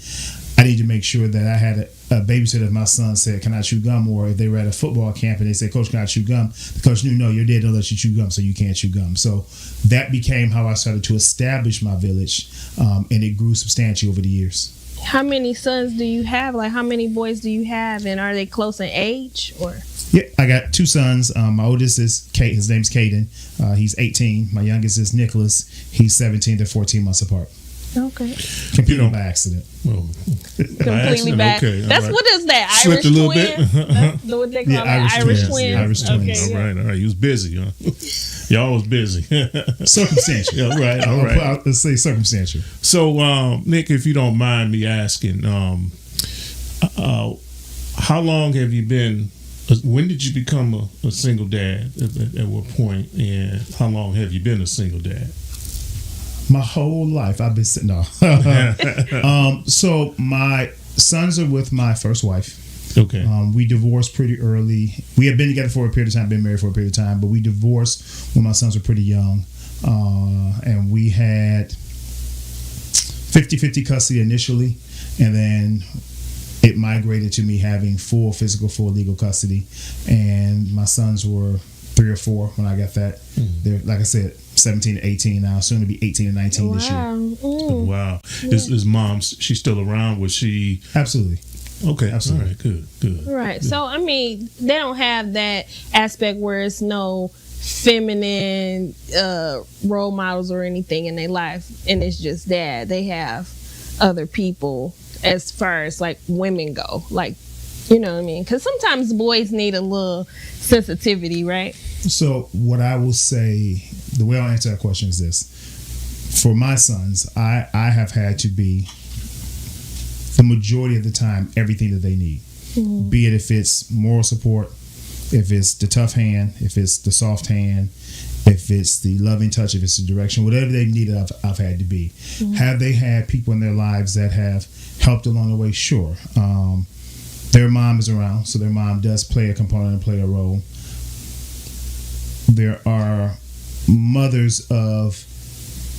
I need to make sure that I had a babysitter. If my son said, "Can I chew gum?" or if they were at a football camp and they said, "Coach, can I chew gum?" the coach knew, no, your dad don't let you chew gum, so you can't chew gum. So that became how I started to establish my village, and it grew substantially over the years. How many sons do you have? Like, how many boys do you have, and are they close in age? Or yeah, I got two sons. My oldest is Kate. His name's Caden. He's 18. My youngest is Nicholas. He's 17. They're 14 months apart. Okay. Completely by accident. Well, completely by. Okay, that's right. What is that? Slipped Irish a little twin? bit. That's what they call Irish twins. Irish twins. Okay, all right. You was busy, huh? Y'all was busy. Circumstantial. Yeah, right. All right. Let's say circumstantial. So, Nick, if you don't mind me asking, how long have you been? When did you become a single dad? At what point? And how long have you been a single dad? My whole life, I've been sitting. No. So my sons are with my first wife. Okay. We divorced pretty early. We had been together for a period of time, been married for a period of time, but we divorced when my sons were pretty young. And we had 50-50 custody initially, and then it migrated to me having full legal custody. And my sons were 3 or 4 when I got that. Mm-hmm. They're, like I said, 17 to 18 now, soon to be 18 and 19 this year. Wow. Yeah. Is mom, she's still around? Was she? Absolutely. Okay. Absolutely. All right. Good. Right. Good. So, I mean, they don't have that aspect where it's no feminine role models or anything in their life, and it's just dad. They have other people as far as, like, women go. Like, you know what I mean? Because sometimes boys need a little sensitivity, right? So what I will say, the way I'll answer that question is this. For my sons, I have had to be, the majority of the time, everything that they need. Mm-hmm. Be it if it's moral support, if it's the tough hand, if it's the soft hand, if it's the loving touch, if it's the direction, whatever they needed, I've had to be. Mm-hmm. Have they had people in their lives that have helped along the way? Sure. Their mom is around, so their mom does play a component and play a role. There are mothers of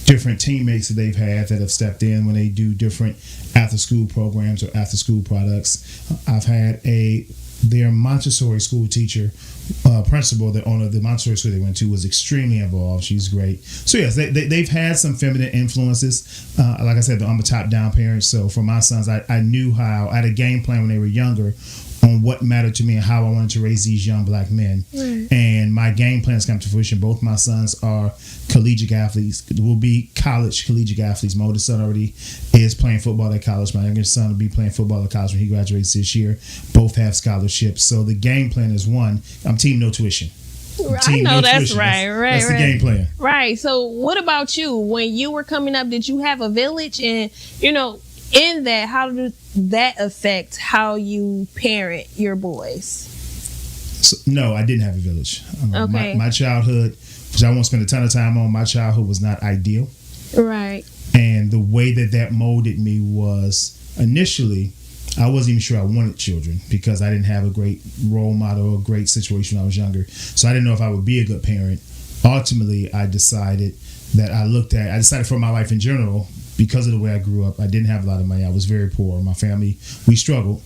different teammates that they've had that have stepped in when they do different after-school programs or after-school products. I've had a their Montessori school teacher, principal, the owner of the Montessori school they went to, was extremely involved. She's great. So yes, they've had some feminine influences. Like I said, I'm a top-down parent, so for my sons, I knew how. I had a game plan when they were younger on what mattered to me and how I wanted to raise these young black men. Right. And my game plans come to fruition. Both my sons are collegiate athletes, will be college collegiate athletes. My oldest son already is playing football at college. My youngest son will be playing football at college when he graduates this year. Both have scholarships. So the game plan is one, I'm team no tuition. I know that's right. That's the game plan. Right. So what about you? When you were coming up, did you have a village? And, in that, how did that affect how you parent your boys? So, no, I didn't have a village. Okay. My childhood, which I won't spend a ton of time on, my childhood was not ideal. Right. And the way that molded me was, initially, I wasn't even sure I wanted children because I didn't have a great role model or a great situation when I was younger. So I didn't know if I would be a good parent. Ultimately, I decided for my life in general, because of the way I grew up, I didn't have a lot of money. I was very poor. My family, we struggled.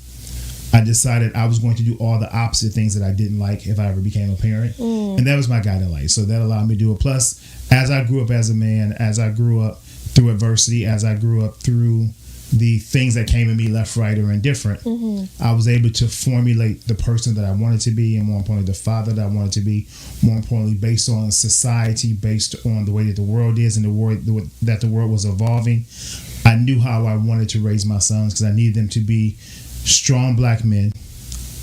I decided I was going to do all the opposite things that I didn't like if I ever became a parent. And that was my guiding light. So that allowed me to do it. Plus, as I grew up as a man, as I grew up through adversity, as I grew up through the things that came at me left, right, or indifferent, I was able to formulate the person that I wanted to be, and more importantly, the father that I wanted to be, more importantly, based on society, based on the way that the world is and that the world was evolving. I knew how I wanted to raise my sons because I needed them to be strong black men,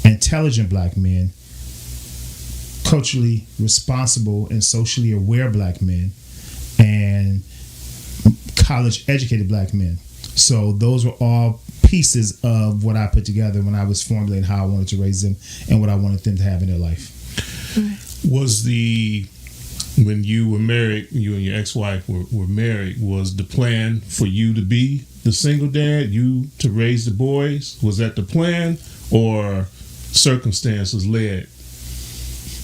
intelligent black men, culturally responsible and socially aware black men, and college educated black men. So those were all pieces of what I put together when I was formulating how I wanted to raise them and what I wanted them to have in their life. When you were married, you and your ex-wife were married, was the plan for you to be the single dad, you to raise the boys? Was that the plan, or circumstances led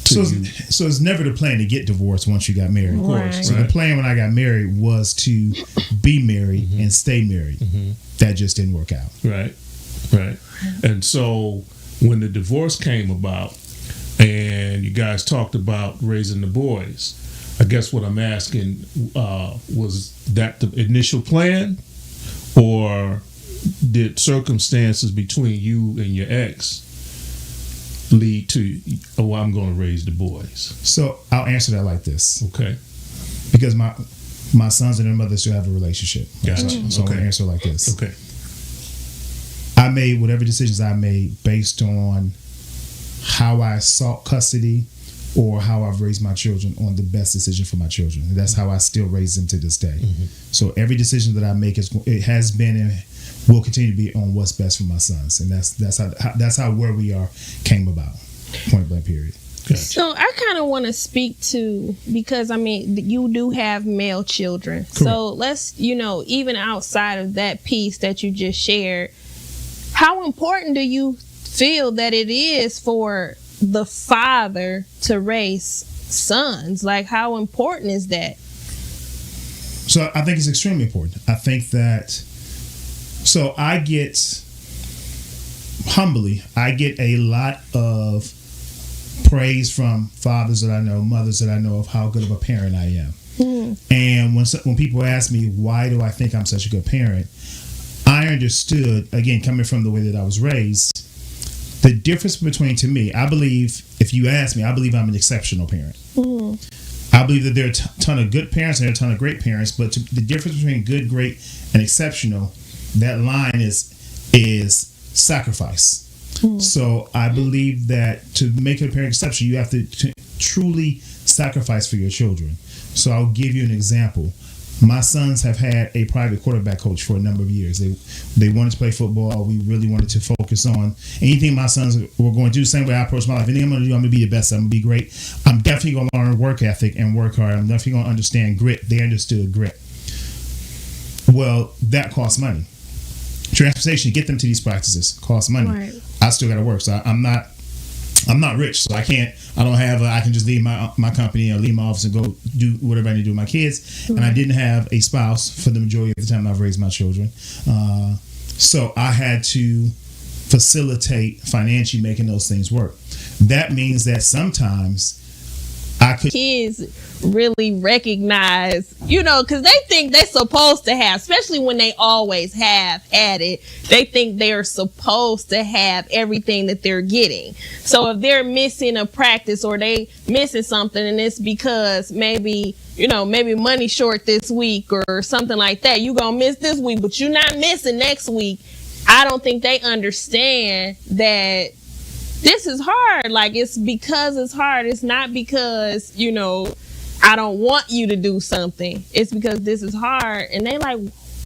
to you? So it's never the plan to get divorced once you got married. Of course. So the plan when I got married was to be married and stay married. That just didn't work out. Right. And so when the divorce came about and you guys talked about raising the boys, I guess what I'm asking, was that the initial plan, or did circumstances between you and your ex lead to, I'm going to raise the boys? So I'll answer that like this. Okay. Because my sons and their mother still have a relationship. Gotcha. So I'm going to answer like this. Okay. I made whatever decisions I made based on how I sought custody or how I've raised my children on the best decision for my children. And that's how I still raise them to this day. So every decision that I make has been and will continue to be on what's best for my sons. And that's how where we are came about. Point blank period. Gotcha. So I kind of want to speak to, because you do have male children. Correct. So let's, even outside of that piece that you just shared, how important do you feel that it is for the father to raise sons? Like, how important is that? So I think it's extremely important. I think that, so I get a lot of praise from fathers that I know, mothers that I know, of how good of a parent I am. And when people ask me, why do I think I'm such a good parent? I understood, again, coming from the way that I was raised, the difference between, to me, I believe, if you ask me, I believe I'm an exceptional parent. I believe that there are a ton of good parents and there are a ton of great parents, but the difference between good, great, and exceptional, that line is sacrifice. So I believe that to make a parent exceptional, you have to truly sacrifice for your children. So I'll give you an example. My sons have had a private quarterback coach for a number of years. They wanted to play football. We really wanted to focus on anything my sons were going to do. The same way I approach my life. Anything I'm going to do, I'm going to be the best. I'm going to be great. I'm definitely going to learn work ethic and work hard. I'm definitely going to understand grit. They understood grit. Well, that costs money. Transportation to get them to these practices costs money. Right. I still got to work. So I'm not rich, so I can just leave my company or leave my office and go do whatever I need to do with my kids. And I didn't have a spouse for the majority of the time I've raised my children. So I had to facilitate financially making those things work. That means that sometimes I could kids really recognize, because they think they're supposed to have, especially when they always have had it, they think they're supposed to have everything that they're getting. So if they're missing a practice or they missing something, and it's because maybe money short this week or something like that, you gonna miss this week, but you're not missing next week. I don't think they understand that this is hard. Like, it's because it's hard. It's not because, I don't want you to do something. It's because this is hard. And they like,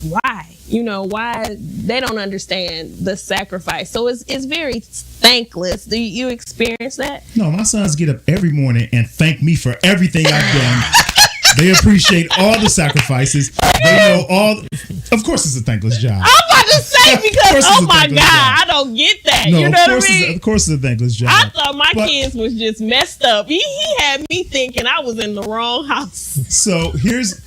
why? Why? They don't understand the sacrifice. So it's very thankless. Do you experience that? No, my sons get up every morning and thank me for everything I've done. They appreciate all the sacrifices. They know all. Of course, it's a thankless job. I'm about to say, because oh my God, I don't get that. No, you know what I mean? Of course, it's a thankless job. I thought my kids was just messed up. He had me thinking I was in the wrong house. So here's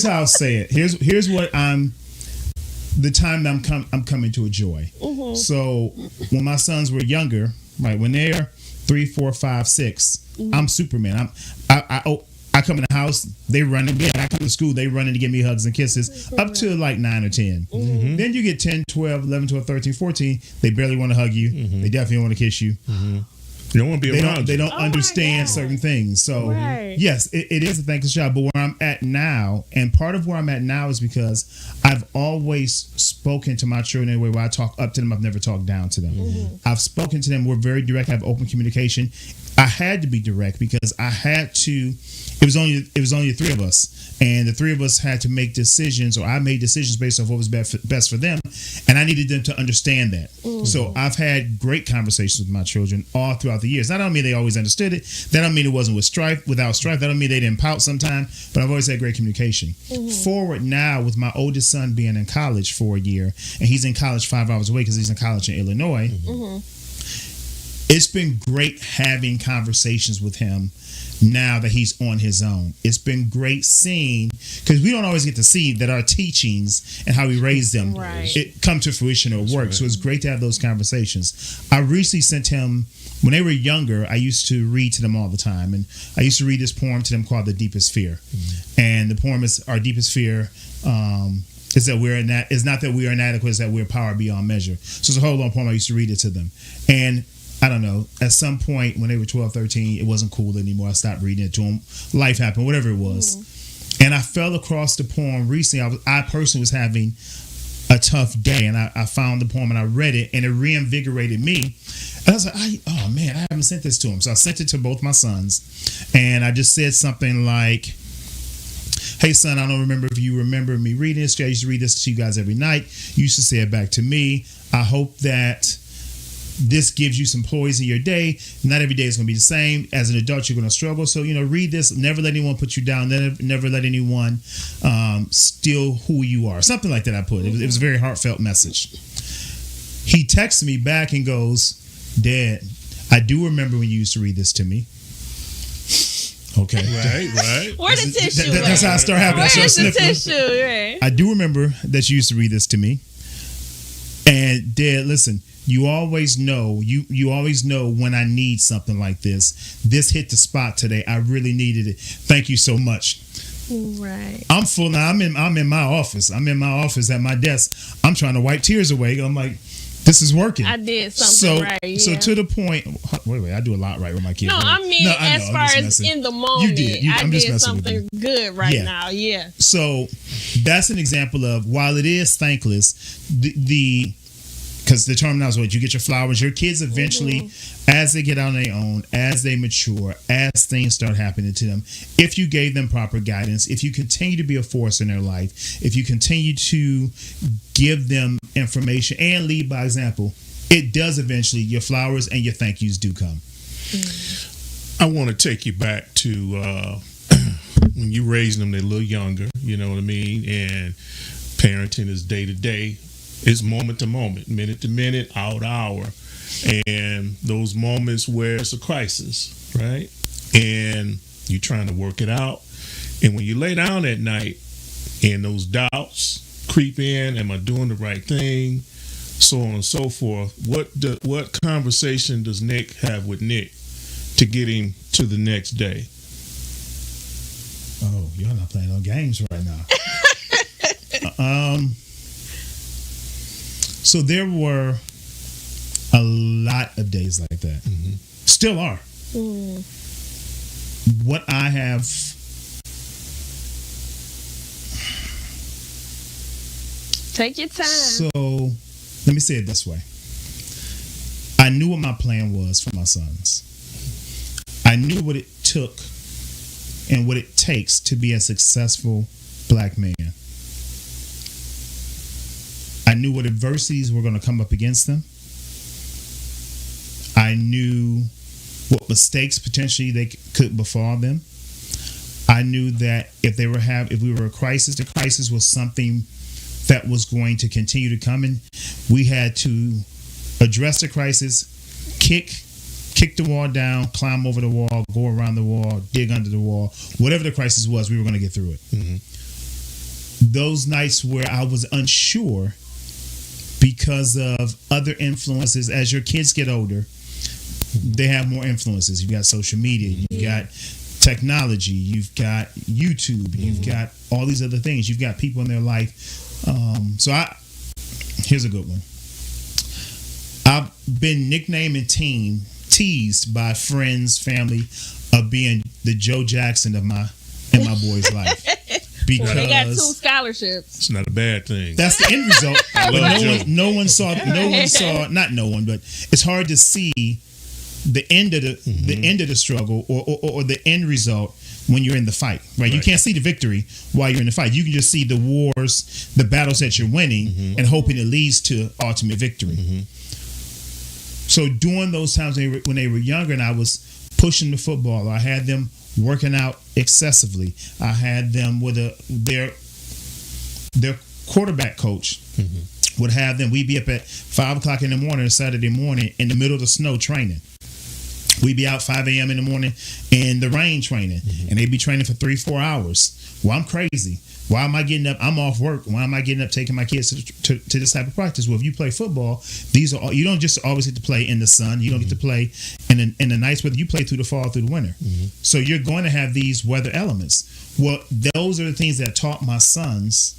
how I'll say it. Here's what the time that I'm coming to a joy. Mm-hmm. So when my sons were younger, right, when they're 3, 4, 5, 6, mm-hmm. I'm Superman. I come in the house, they run in. I come to school, they run in to give me hugs and kisses up to like 9 or 10. Mm-hmm. Then you get 10, 12, 11, 12, 13, 14. They barely want to hug you. Mm-hmm. They definitely want to kiss you. Mm-hmm. You don't want to be around. They don't understand certain things. So yes, it is a thankless job. But where I'm at now, and part of where I'm at now is because I've always spoken to my children in a way where I talk up to them. I've never talked down to them. Mm-hmm. I've spoken to them. We're very direct. I have open communication. I had to be direct because I had to. It was only the three of us, and the three of us had to make decisions, or I made decisions based off what was best for them, and I needed them to understand that. Mm-hmm. So I've had great conversations with my children all throughout the years. That don't mean they always understood it. That don't mean it wasn't without strife. That don't mean they didn't pout sometimes. But I've always had great communication. Mm-hmm. Forward now, with my oldest son being in college for a year, and he's in college 5 hours away because he's in college in Illinois. Mm-hmm. It's been great having conversations with him now that he's on his own. It's been great seeing, because we don't always get to see that our teachings and how we raise them it come to fruition or work. Right. So it's great to have those conversations. I recently sent him, when they were younger, I used to read to them all the time, and I used to read this poem to them called The Deepest Fear. Mm-hmm. And the poem is, our deepest fear is that it's not that we are inadequate, it's that we're power beyond measure. So it's a whole long poem. I used to read it to them, and I don't know, at some point when they were 12, 13, it wasn't cool anymore. I stopped reading it to them. Life happened, whatever it was. Mm-hmm. And I fell across the poem recently. I personally was having a tough day, and I found the poem and I read it, and it reinvigorated me. And I was like, oh man, I haven't sent this to him. So I sent it to both my sons, and I just said something like, hey son, I don't remember if you remember me reading this. I used to read this to you guys every night. You used to say it back to me. I hope that this gives you some poise in your day. Not every day is going to be the same. As an adult, you're going to struggle. So, read this. Never let anyone put you down. Never let anyone steal who you are. Something like that I put. It was a very heartfelt message. He texts me back and goes, Dad, I do remember when you used to read this to me. Okay. Right. Where the tissue? That's how I start having. Where's the tissue? Right. I do remember that you used to read this to me. And Dad, listen, you always know when I need something like this. This hit the spot today. I really needed it. Thank you so much. Right. I'm full now. I'm in my office. I'm in my office at my desk. I'm trying to wipe tears away. I'm like, this is working. I did something right. Yeah. So to the point. Wait. I do a lot right with my kids. No, I mean, as far as in the moment, I did something good right now. Yeah. So that's an example of, while it is thankless, because the term now is what you get your flowers. Your kids eventually, as they get on their own, as they mature, as things start happening to them, if you gave them proper guidance, if you continue to be a force in their life, if you continue to give them information and lead by example, it does eventually, your flowers and your thank yous do come. I want to take you back to when you raised them, they're a little younger, you know what I mean? And parenting is day to day. It's moment to moment, minute to minute, hour to hour. And those moments where it's a crisis, right? And you're trying to work it out. And when you lay down at night and those doubts creep in, am I doing the right thing? so on and so forth. What conversation does Nick have with Nick to get him to the next day? Oh, y'all not playing no games right now. So there were a lot of days like that. Mm-hmm. Still are. Mm. What I have take your time. So let me say it this way. I knew what my plan was for my sons. I knew what it took and what it takes to be a successful black man. I knew what adversities were going to come up against them. I knew what mistakes potentially they could befall them. I knew that if we were a crisis, the crisis was something that was going to continue to come, and we had to address the crisis, kick the wall down, climb over the wall, go around the wall, dig under the wall. Whatever the crisis was, we were going to get through it. Mm-hmm. Those nights where I was unsure because of other influences, as your kids get older, they have more influences. You've got social media, you've got technology, you've got YouTube, you've got all these other things. You've got people in their life. Here's a good one. I've been nicknamed and teased by friends, family, of being the Joe Jackson of my boy's life. Because they got 2 scholarships. It's not a bad thing. That's the end result. But no one saw. Not no one, but it's hard to see the end of the struggle or the end result when you're in the fight, right? You can't see the victory while you're in the fight. You can just see the wars, the battles that you're winning, and hoping it leads to ultimate victory. Mm-hmm. So during those times when they were younger and I was pushing the football, I had them working out excessively. I had them with their quarterback coach would have them. We'd be up at 5 o'clock in the morning, Saturday morning, in the middle of the snow training. We'd be out 5 a.m. in the morning in the rain training, and they'd be training for 3-4 hours. Well, I'm crazy. Why am I getting up? I'm off work. Why am I getting up taking my kids to this type of practice? Well, if you play football, you don't just always get to play in the sun. You don't get to play in the nice weather. You play through the fall, through the winter. So you're going to have these weather elements. Well, those are the things that taught my sons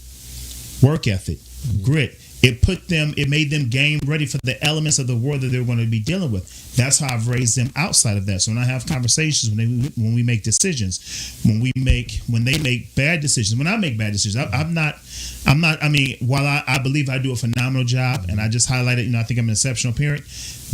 work ethic, grit. It made them game ready for the elements of the world that they're going to be dealing with. That's how I've raised them outside of that. So when I have conversations, when we make decisions, when they make bad decisions, when I make bad decisions, I'm not, I mean, while I believe I do a phenomenal job and I just highlighted, I think I'm an exceptional parent,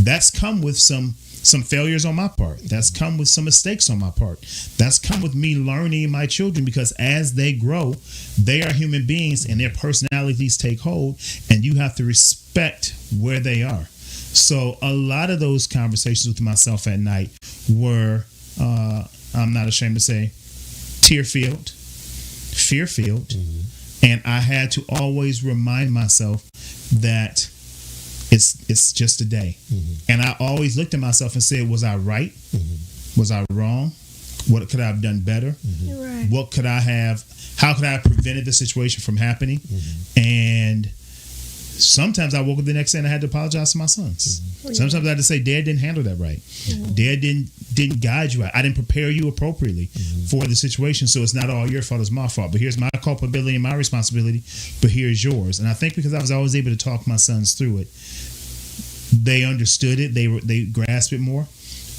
that's come with some failures on my part. That's come with some mistakes on my part. That's come with me learning my children, because as they grow, they are human beings and their personalities take hold, and you have to respect where they are. So a lot of those conversations with myself at night were, I'm not ashamed to say, tear-filled, fear-filled, and I had to always remind myself that it's just a day. And I always looked at myself and said, was I right? Was I wrong? What could I have done better? Right. What could I have, how could I have prevented the situation from happening? And sometimes I woke up the next day and I had to apologize to my sons. Sometimes I had to say, Dad didn't handle that right. Dad didn't guide you right. I didn't prepare you appropriately for the situation. So it's not all your fault, it's my fault. But here's my culpability and my responsibility, but here's yours. And I think because I was always able to talk my sons through it, they understood it, they grasped it more,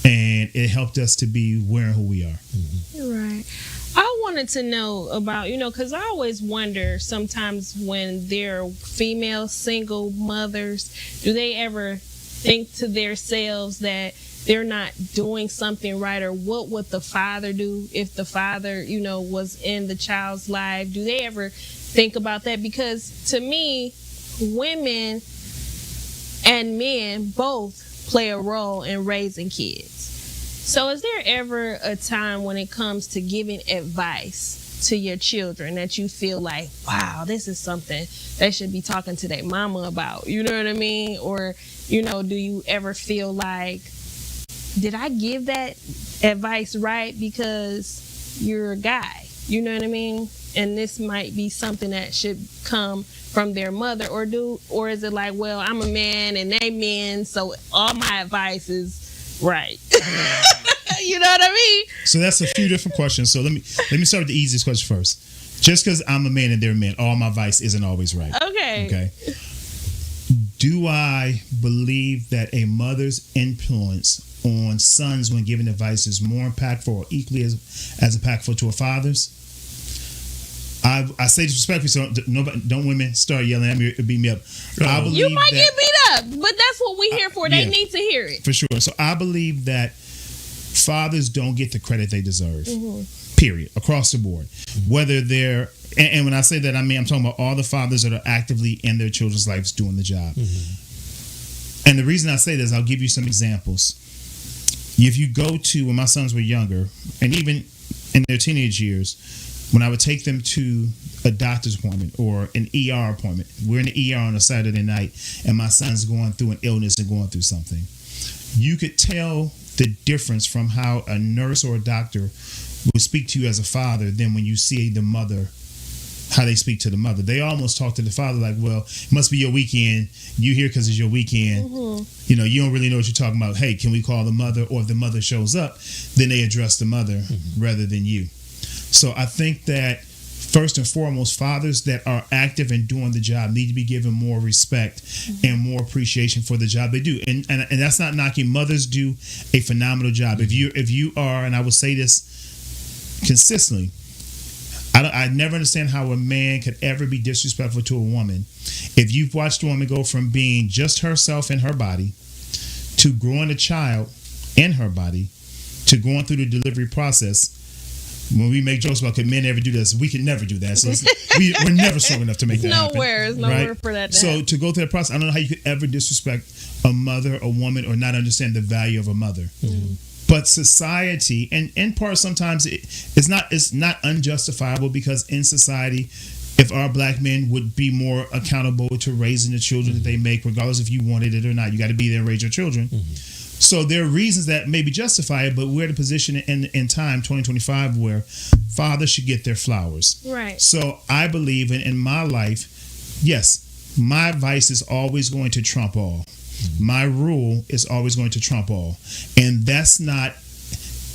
and it helped us to be where and who we are. Right. I wanted to know about, because I always wonder sometimes when they're female single mothers, do they ever think to themselves that they're not doing something right, or what would the father do if the father, was in the child's life? Do they ever think about that? Because to me, women and men both play a role in raising kids. So is there ever a time when it comes to giving advice to your children that you feel like, wow, this is something they should be talking to their mama about? You know what I mean? Or, do you ever feel like, did I give that advice right because you're a guy? You know what I mean? and this might be something that should come from their mother, or is it like, well, I'm a man and they men, so all my advice is right? You know what I mean? So that's a few different questions. So let me start with the easiest question first. Just because I'm a man and they're men, all my advice isn't always right. Okay. Do I believe that a mother's influence on sons when giving advice is more impactful or equally as impactful to a father's? I say this respectfully, so don't women start yelling at me or beat me up. I believe you might get beat up, but that's what we're here for. They need to hear it. For sure. So I believe that fathers don't get the credit they deserve. Period. Across the board. Whether they're, and when I say that, I mean, I'm talking about all the fathers that are actively in their children's lives doing the job. And the reason I say this, I'll give you some examples. If you go to, when my sons were younger, and even in their teenage years, when I would take them to a doctor's appointment or an ER appointment, we're in the ER on a Saturday night, and my son's going through an illness and going through something. You could tell the difference from how a nurse or a doctor will speak to you as a father than when you see the mother, how they speak to the mother. They almost talk to the father like, well, it must be your weekend. You here because it's your weekend. You know, you don't really know what you're talking about. Hey, can we call the mother? Or if the mother shows up, then they address the mother rather than you. So I think that first and foremost, fathers that are active and doing the job need to be given more respect and more appreciation for the job they do. And that's not knocking. Mothers do a phenomenal job. If you are, and I will say this consistently, I never understand how a man could ever be disrespectful to a woman. If you've watched a woman go from being just herself in her body to growing a child in her body to going through the delivery process. When we make jokes about could men ever do this, we can never do that. So we're never strong enough to make that happen. There's nowhere for that. So to go through that process, I don't know how you could ever disrespect a mother, a woman, or not understand the value of a mother. But society, and in part sometimes it's not unjustifiable, because in society, if our black men would be more accountable to raising the children that they make, regardless if you wanted it or not, you got to be there and raise your children. So there are reasons that may be justified, but we're in a position in time, 2025, where fathers should get their flowers. Right. So I believe in my life, yes, my advice is always going to trump all. My rule is always going to trump all. And that's not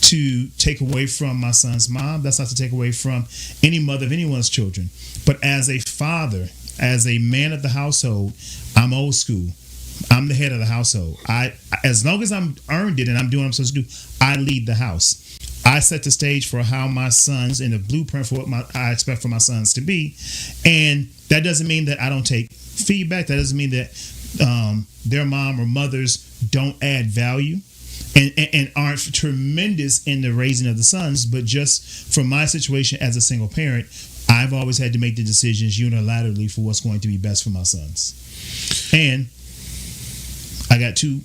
to take away from my son's mom. That's not to take away from any mother of anyone's children. But as a father, as a man of the household, I'm old school. I'm the head of the household. As long as I'm earned it and I'm doing what I'm supposed to do, I lead the house. I set the stage for how my sons, and the blueprint for what I expect for my sons to be. And that doesn't mean that I don't take feedback. That doesn't mean that their mom or mothers don't add value and aren't tremendous in the raising of the sons. But just from my situation as a single parent, I've always had to make the decisions unilaterally for what's going to be best for my sons. And I got 2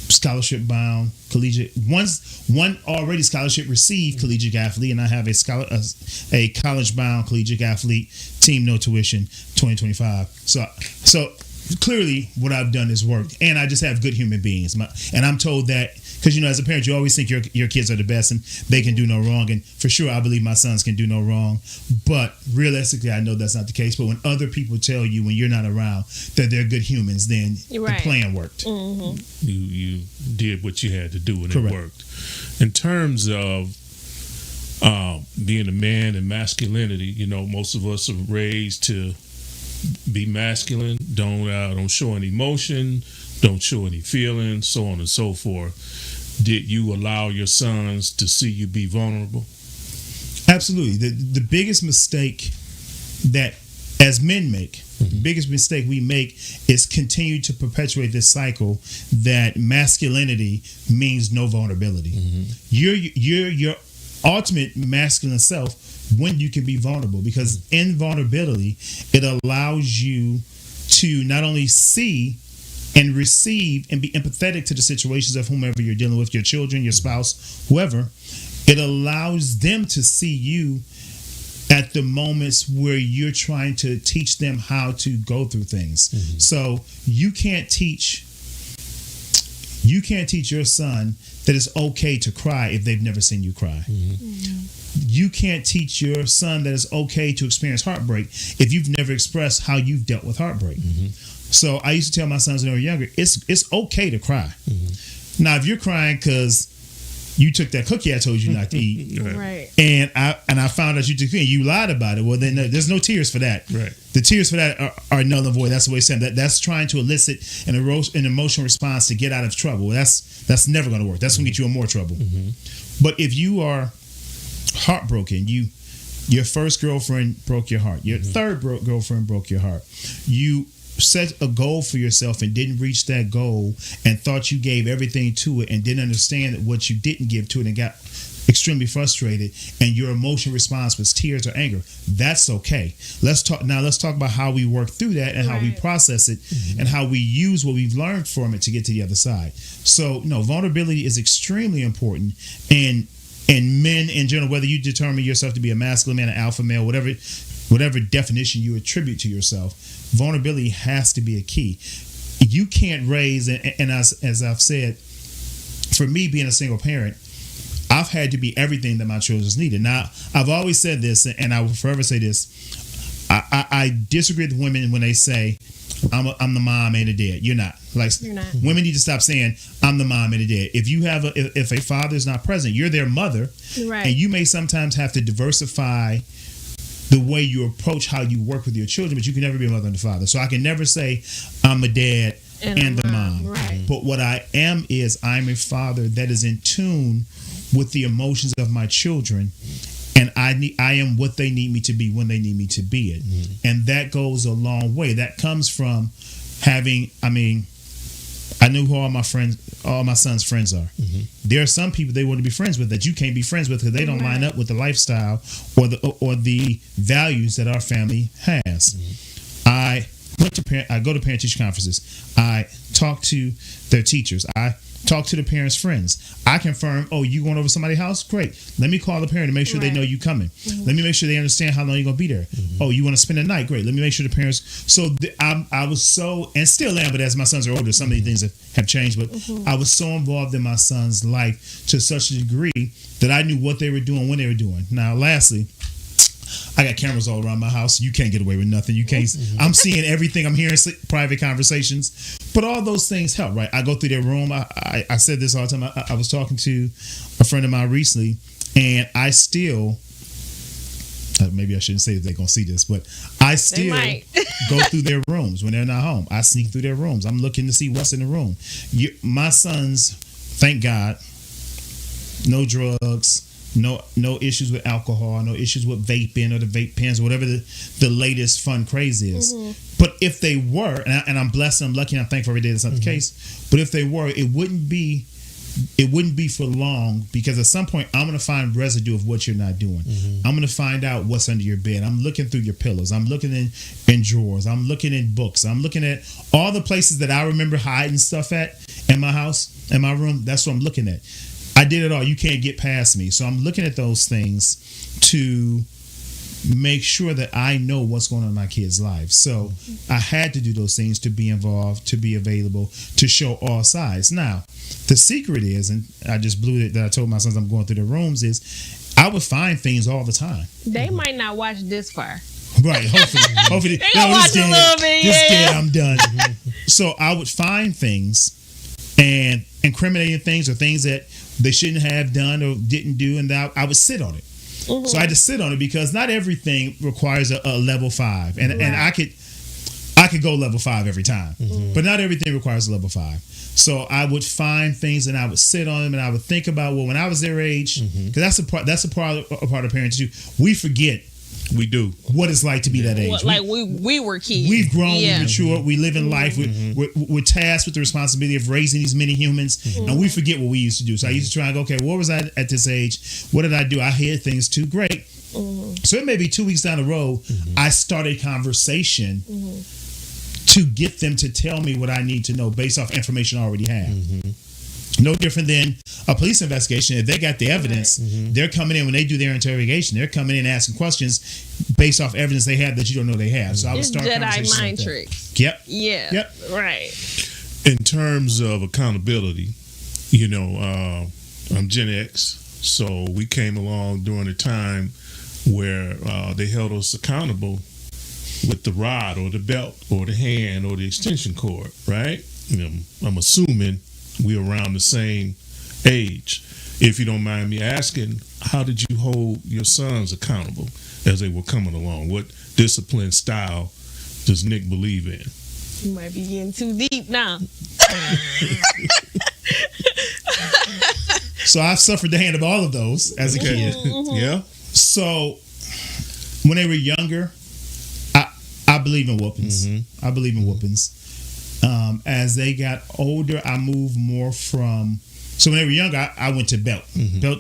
scholarship bound collegiate, one already scholarship received collegiate athlete, and I have a college bound collegiate athlete, team no tuition 2025. So clearly what I've done has worked, and I just have good human beings. And I'm told that, because as a parent you always think your kids are the best and they can do no wrong, and for sure I believe my sons can do no wrong, but realistically I know that's not the case. But when other people tell you when you're not around that they're good humans, then the plan worked. You did what you had to do, and Correct. It worked. In terms of being a man and masculinity, most of us are raised to be masculine, don't show any emotion, don't show any feelings, so on and so forth. Did you allow your sons to see you be vulnerable? Absolutely. The biggest mistake that as men make, the biggest mistake we make is continue to perpetuate this cycle that masculinity means no vulnerability. You're your ultimate masculine self when you can be vulnerable, because in vulnerability it allows you to not only see and receive and be empathetic to the situations of whomever you're dealing with, your children, your spouse, whoever. It allows them to see you at the moments where you're trying to teach them how to go through things. So you can't teach You can't teach your son that it's okay to cry if they've never seen you cry. You can't teach your son that it's okay to experience heartbreak if you've never expressed how you've dealt with heartbreak. So I used to tell my sons when they were younger, it's okay to cry. Now, if you're crying because you took that cookie I told you not to eat, Right. and I found out you took it and you lied about it, well, then there's no tears for that. Right. The tears for that are null and void. That's the way it's saying that. That's trying to elicit an emotional response to get out of trouble. Well, that's never going to work. That's going to get you in more trouble. But if you are heartbroken, your first girlfriend broke your heart, your third girlfriend broke your heart, you set a goal for yourself and didn't reach that goal and thought you gave everything to it and didn't understand what you didn't give to it and got extremely frustrated, and your emotional response was tears or anger, that's okay. Let's talk about how we work through that and how we process it and how we use what we've learned from it to get to the other side. So vulnerability is extremely important, and men in general, whether you determine yourself to be a masculine man, an alpha male, whatever definition you attribute to yourself, vulnerability has to be a key. You can't raise, and as I've said, for me being a single parent, I've had to be everything that my children's needed. Now, I've always said this, and I will forever say this. I disagree with women when they say, I'm the mom and the dad. You're not. You're not. Women need to stop saying, I'm the mom and the dad. If you have if a father is not present, you're their mother. Right. And you may sometimes have to diversify the way you approach how you work with your children, but you can never be a mother and a father. So I can never say I'm a dad and the mom. Right. But what I am is I'm a father that is in tune with the emotions of my children, and I am what they need me to be when they need me to be it. And that goes a long way. That comes from having, I knew who all my son's friends are. There are some people they want to be friends with that you can't be friends with because they don't line up with the lifestyle or the values that our family has. I go to parent-teacher conferences. I talk to their teachers. I talk to the parents' friends. I confirm, you going over to somebody's house? Great. Let me call the parent to make sure they know you coming. Let me make sure they understand how long you're going to be there. You want to spend the night? Great. Let me make sure the parents... So I was so, and still am, but as my sons are older, some of these things have changed, but I was so involved in my son's life to such a degree that I knew what they were doing when they were doing. Now, lastly, I got cameras all around my house. You can't get away with nothing. You can't. I'm seeing everything. I'm hearing private conversations. But all those things help, right? I go through their room. I said this all the time. I was talking to a friend of mine recently, and I still, maybe I shouldn't say that they're going to see this, but I still go through their rooms when they're not home. I sneak through their rooms. I'm looking to see what's in the room. My sons, thank God, no drugs, no issues with alcohol, no issues with vaping or the vape pens or whatever the latest fun craze is. But if they were, and I'm blessed, and I'm lucky, and I'm thankful every day that's not the case. But if they were, it wouldn't be for long, because at some point I'm going to find residue of what you're not doing. I'm going to find out what's under your bed. I'm looking through your pillows. I'm looking in drawers. I'm looking in books. I'm looking at all the places that I remember hiding stuff at in my house, in my room. That's what I'm looking at. I did it all. You can't get past me. So I'm looking at those things to make sure that I know what's going on in my kids' lives. So I had to do those things to be involved, to be available, to show all sides. Now, the secret is, and I just blew it that I told my sons I'm going through their rooms, is I would find things all the time. They might not watch this far. Right. Hopefully. They gonna watch a little bit. This I'm done. So I would find things and incriminating things or things that they shouldn't have done or didn't do, and I would sit on it. So I had to sit on it because not everything requires a level 5, and I could go level 5 every time, but not everything requires a level 5. So I would find things and I would sit on them and I would think about, when I was their age, because that's a part of parenting too. We forget. We do what it's like to be that age. We were kids. We've grown, we matured, we live in life. We're tasked with the responsibility of raising these many humans, and we forget what we used to do. So I used to try and go, okay, what was I at this age? What did I do? I hid things too. Great. So it may be 2 weeks down the road, I started conversation to get them to tell me what I need to know based off information I already have. No different than a police investigation. If they got the evidence, they're coming in when they do their interrogation. They're coming in asking questions based off evidence they have that you don't know they have. So I would start Jedi mind tricks. Yep. Yeah. Yep. Right. In terms of accountability, I'm Gen X, so we came along during a time where they held us accountable with the rod or the belt or the hand or the extension cord, right? I'm assuming we're around the same age. If you don't mind me asking, how did you hold your sons accountable as they were coming along? What discipline style does Nick believe in? You might be getting too deep now. So I've suffered the hand of all of those as a kid. Yeah. So when they were younger, I believe in whoopings. Mm-hmm. I believe in whoopings. As they got older, I moved more from. So when they were younger, I went to belt,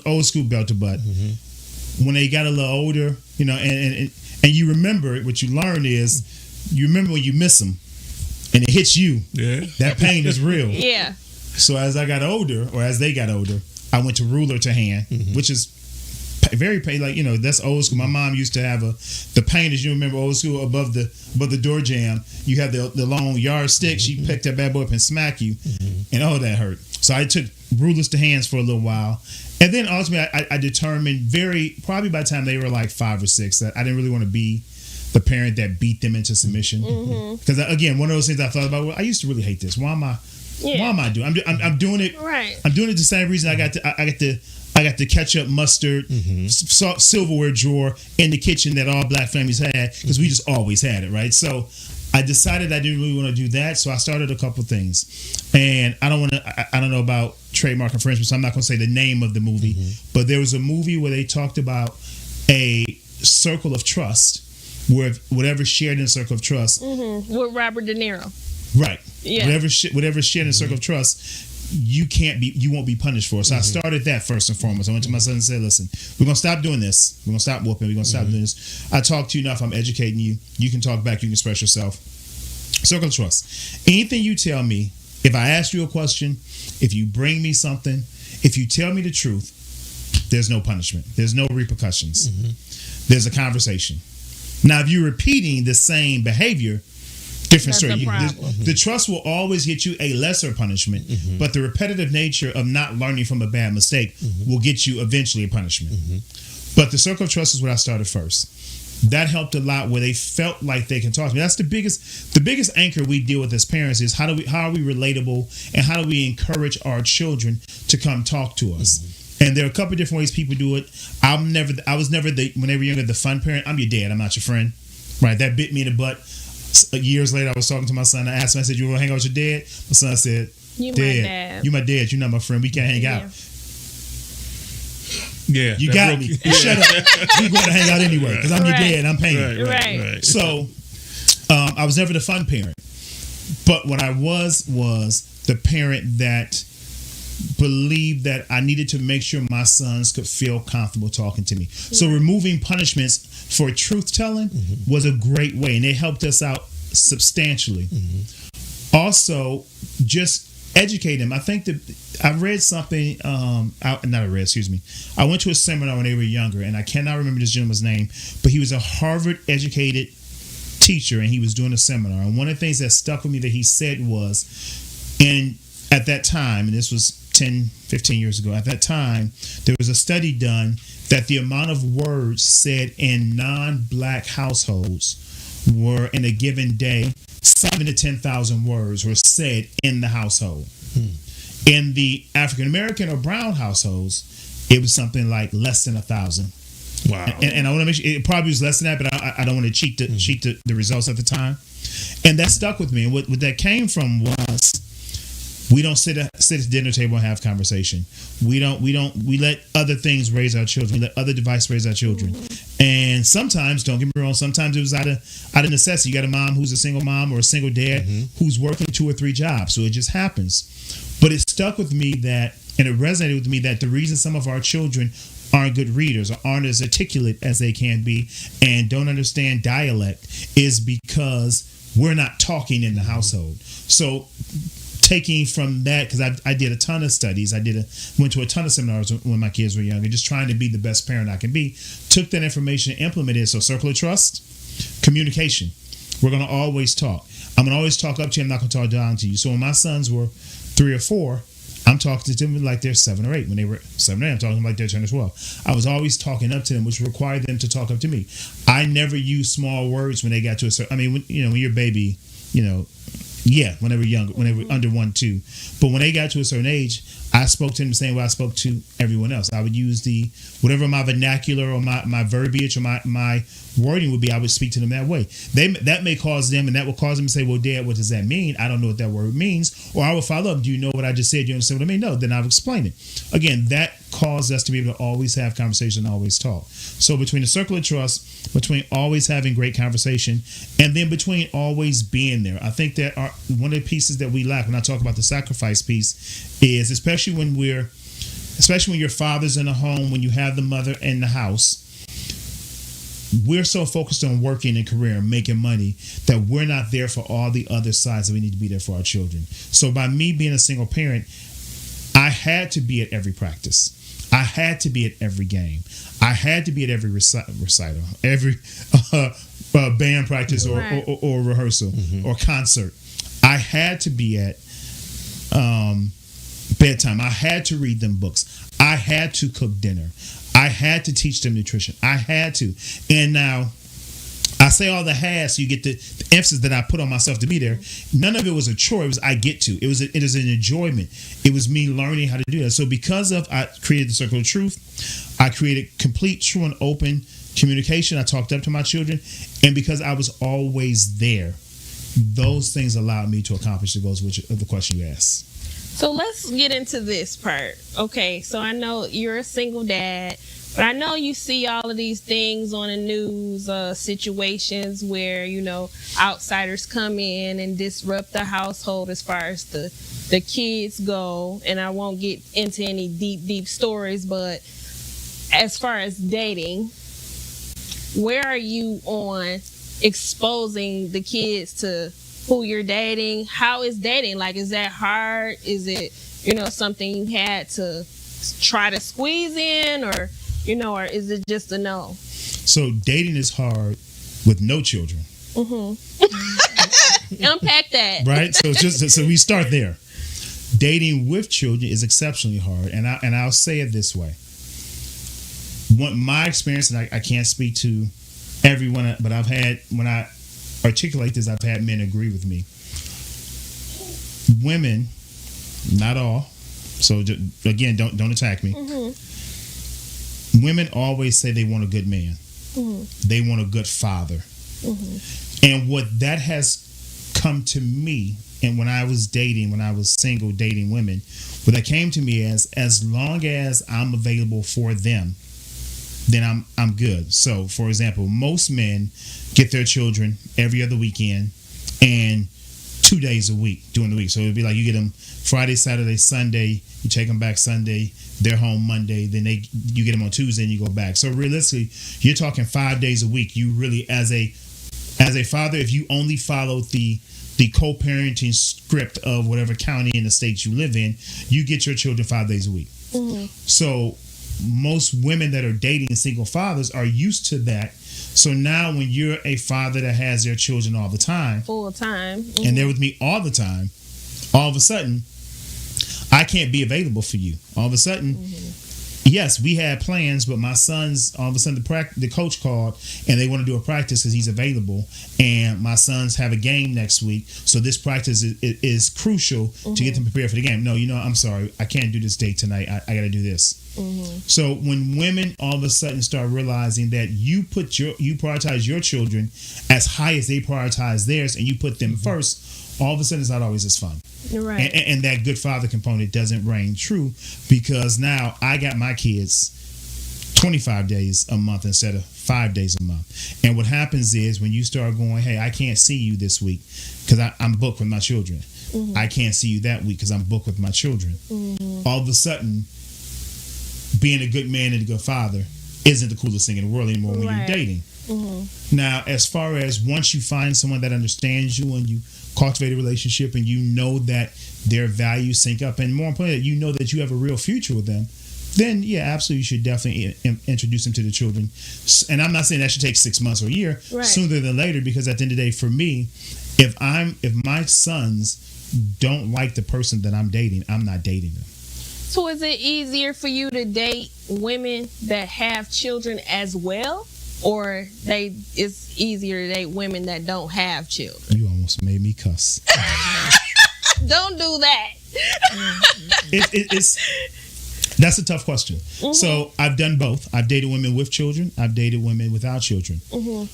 old school belt to butt. Mm-hmm. When they got a little older, and you remember what you learn is you remember when you miss them, and it hits you. Yeah, that pain is real. Yeah. So as I got older, or as they got older, I went to ruler to hand, which is very pain. Like that's old school. My mom used to have the painters. You remember old school above the door jamb. You have the long yardstick. She picked that bad boy up and smack you, and that hurt. So I took rulers to hands for a little while, and then ultimately I determined probably by the time they were like 5 or 6 that I didn't really want to be the parent that beat them into submission. Because again, one of those things I thought about. Well, I used to really hate this. Why am I doing? I'm doing it. Right. I'm doing it the same reason I got the ketchup, mustard, salt, silverware drawer in the kitchen that all black families had because we just always had it, right? So I decided I didn't really want to do that, so I started a couple things. And I don't know about trademark infringement, so I'm not going to say the name of the movie, but there was a movie where they talked about a circle of trust, where whatever's shared in a circle of trust, with Robert De Niro, right? Yeah, whatever's shared in a circle of trust, you won't be punished for. So I started that first and foremost. I went to my son and said, listen, we're going to stop doing this. We're going to stop whooping. We're going to stop doing this. I talk to you enough. I'm educating you. You can talk back. You can express yourself. Circle of trust. Anything you tell me, if I ask you a question, if you bring me something, if you tell me the truth, there's no punishment. There's no repercussions. There's a conversation. Now, if you're repeating the same behavior, different story. The trust will always get you a lesser punishment, but the repetitive nature of not learning from a bad mistake will get you eventually a punishment. But the circle of trust is what I started first. That helped a lot where they felt like they can talk to me. That's the biggest anchor we deal with as parents is how are we relatable and how do we encourage our children to come talk to us. And there are a couple of different ways people do it. I was never when they were younger, the fun parent. I'm your dad. I'm not your friend. Right? That bit me in the butt. Years later, I was talking to my son. I asked him, I said, you want to hang out with your dad? My son said, you my dad. You my dad. You're not my friend. We can't hang out. Yeah. You got me. Shut up. We're going to hang out anyway because I'm your dad. I'm paying. Right. So I was never the fun parent. But what I was the parent that believed that I needed to make sure my sons could feel comfortable talking to me. So removing punishments for truth telling was a great way, and it helped us out substantially. Also, just educate them. I think that I read something. I went to a seminar when they were younger, and I cannot remember this gentleman's name, but he was a Harvard-educated teacher, and he was doing a seminar. And one of the things that stuck with me that he said was, at that time, and this was 10, 15 years ago, at that time, there was a study done that the amount of words said in non-black households were in a given day, 7,000 to 10,000 words were said in the household. In the African American or brown households, it was something like less than 1,000. Wow! And I want to make sure it probably was less than that, but I don't want to cheat the results at the time. And that stuck with me. And what that came from was, we don't sit at the dinner table and have conversation. We let other things raise our children. We let other devices raise our children. And sometimes, don't get me wrong, sometimes it was out of necessity. You got a mom who's a single mom or a single dad who's working 2 or 3 jobs. So it just happens. But it stuck with me and it resonated with me that the reason some of our children aren't good readers or aren't as articulate as they can be and don't understand dialect is because we're not talking in the household. So taking from that, because I did a ton of studies, went to a ton of seminars when my kids were younger, just trying to be the best parent I can be, took that information and implemented it. So circle of trust, communication. We're going to always talk. I'm going to always talk up to you. I'm not going to talk down to you. So when my sons were 3 or 4, I'm talking to them like they're 7 or 8. When they were 7 or 8, I'm talking like they're 10 or 12. I was always talking up to them, which required them to talk up to me. I never used small words when they got to a certain. I mean, when you're a baby, when they were young, when they were under 1, 2. But when they got to a certain age, I spoke to them the same way I spoke to everyone else. I would use whatever my vernacular or my verbiage or my wording would be, I would speak to them that way. That may cause them, and that will cause them to say, well, Dad, what does that mean? I don't know what that word means. Or I will follow up. Do you know what I just said? Do you understand what I mean? No. Then I'll explain it. Again, that caused us to be able to always have conversation and always talk. So between the circle of trust, between always having great conversation, and then between always being there, I think that one of the pieces that we lack when I talk about the sacrifice piece is, especially when your father's in the home, when you have the mother in the house, we're so focused on working and career and making money that we're not there for all the other sides that we need to be there for our children. So by me being a single parent, I had to be at every practice. I had to be at every game. I had to be at every recital, every band practice or rehearsal or concert. I had to be at bedtime. I had to read them books. I had to cook dinner. I had to teach them nutrition. I had to. And now I say all the has, so you get the emphasis that I put on myself to be there. None of it was a chore. It was I get to. It is an enjoyment. It was me learning how to do that. So because I created the Circle of Truth, I created complete, true, and open communication. I talked up to my children. And because I was always there, those things allowed me to accomplish the goals of the question you asked. So let's get into this part. Okay, so I know you're a single dad, but I know you see all of these things on the news, situations where, outsiders come in and disrupt the household as far as the kids go. And I won't get into any deep stories, but as far as dating, where are you on exposing the kids to who you're dating? How is dating? Like, is that hard? Is it, something you had to try to squeeze in, or is it just a no? So dating is hard with no children. Unpack that. Right? So we start there. Dating with children is exceptionally hard. And I'll say it this way. My experience, and I can't speak to everyone, but I've had, when I articulate this, I've had men agree with me. Women, not all, so again, don't attack me. Women always say they want a good man. They want a good father. And what that has come to me, and when I was single dating women, what that came to me as long as I'm available for them, then I'm good. So, for example, most men get their children every other weekend and 2 days a week during the week. So it'd be like you get them Friday, Saturday, Sunday. You take them back Sunday. They're home Monday. Then you get them on Tuesday and you go back. So realistically, you're talking 5 days a week. You really, as a father, if you only followed the co-parenting script of whatever county in the state you live in, you get your children 5 days a week. So most women that are dating single fathers are used to that. So now when you're a father that has their children all the time, full time, and they're with me all the time, all of a sudden, I can't be available for you. All of a sudden, yes, we had plans, but my sons, all of a sudden, the coach called and they want to do a practice because he's available. And my sons have a game next week. So this practice is crucial to get them prepared for the game. No, I'm sorry. I can't do this date tonight. I got to do this. So when women all of a sudden start realizing that you prioritize your children as high as they prioritize theirs, and you put them first, all of a sudden it's not always as fun. You're right. And that good father component doesn't reign true, because now I got my kids 25 days a month instead of 5 days a month. And what happens is when you start going, hey, I can't see you this week because I'm booked with my children. I can't see you that week because I'm booked with my children. All of a sudden, being a good man and a good father isn't the coolest thing in the world anymore when you're dating. Now, as far as once you find someone that understands you and you cultivate a relationship and you know that their values sync up, and more importantly, you know that you have a real future with them, then yeah, absolutely, you should definitely introduce them to the children. And I'm not saying that should take 6 months or a year, sooner than later, because at the end of the day, for me, if my sons don't like the person that I'm dating, I'm not dating them. So is it easier for you to date women that have children as well? Or it's easier to date women that don't have children? You almost made me cuss. Don't do that. That's a tough question. Mm-hmm. So I've done both. I've dated women with children. I've dated women without children. Mm-hmm.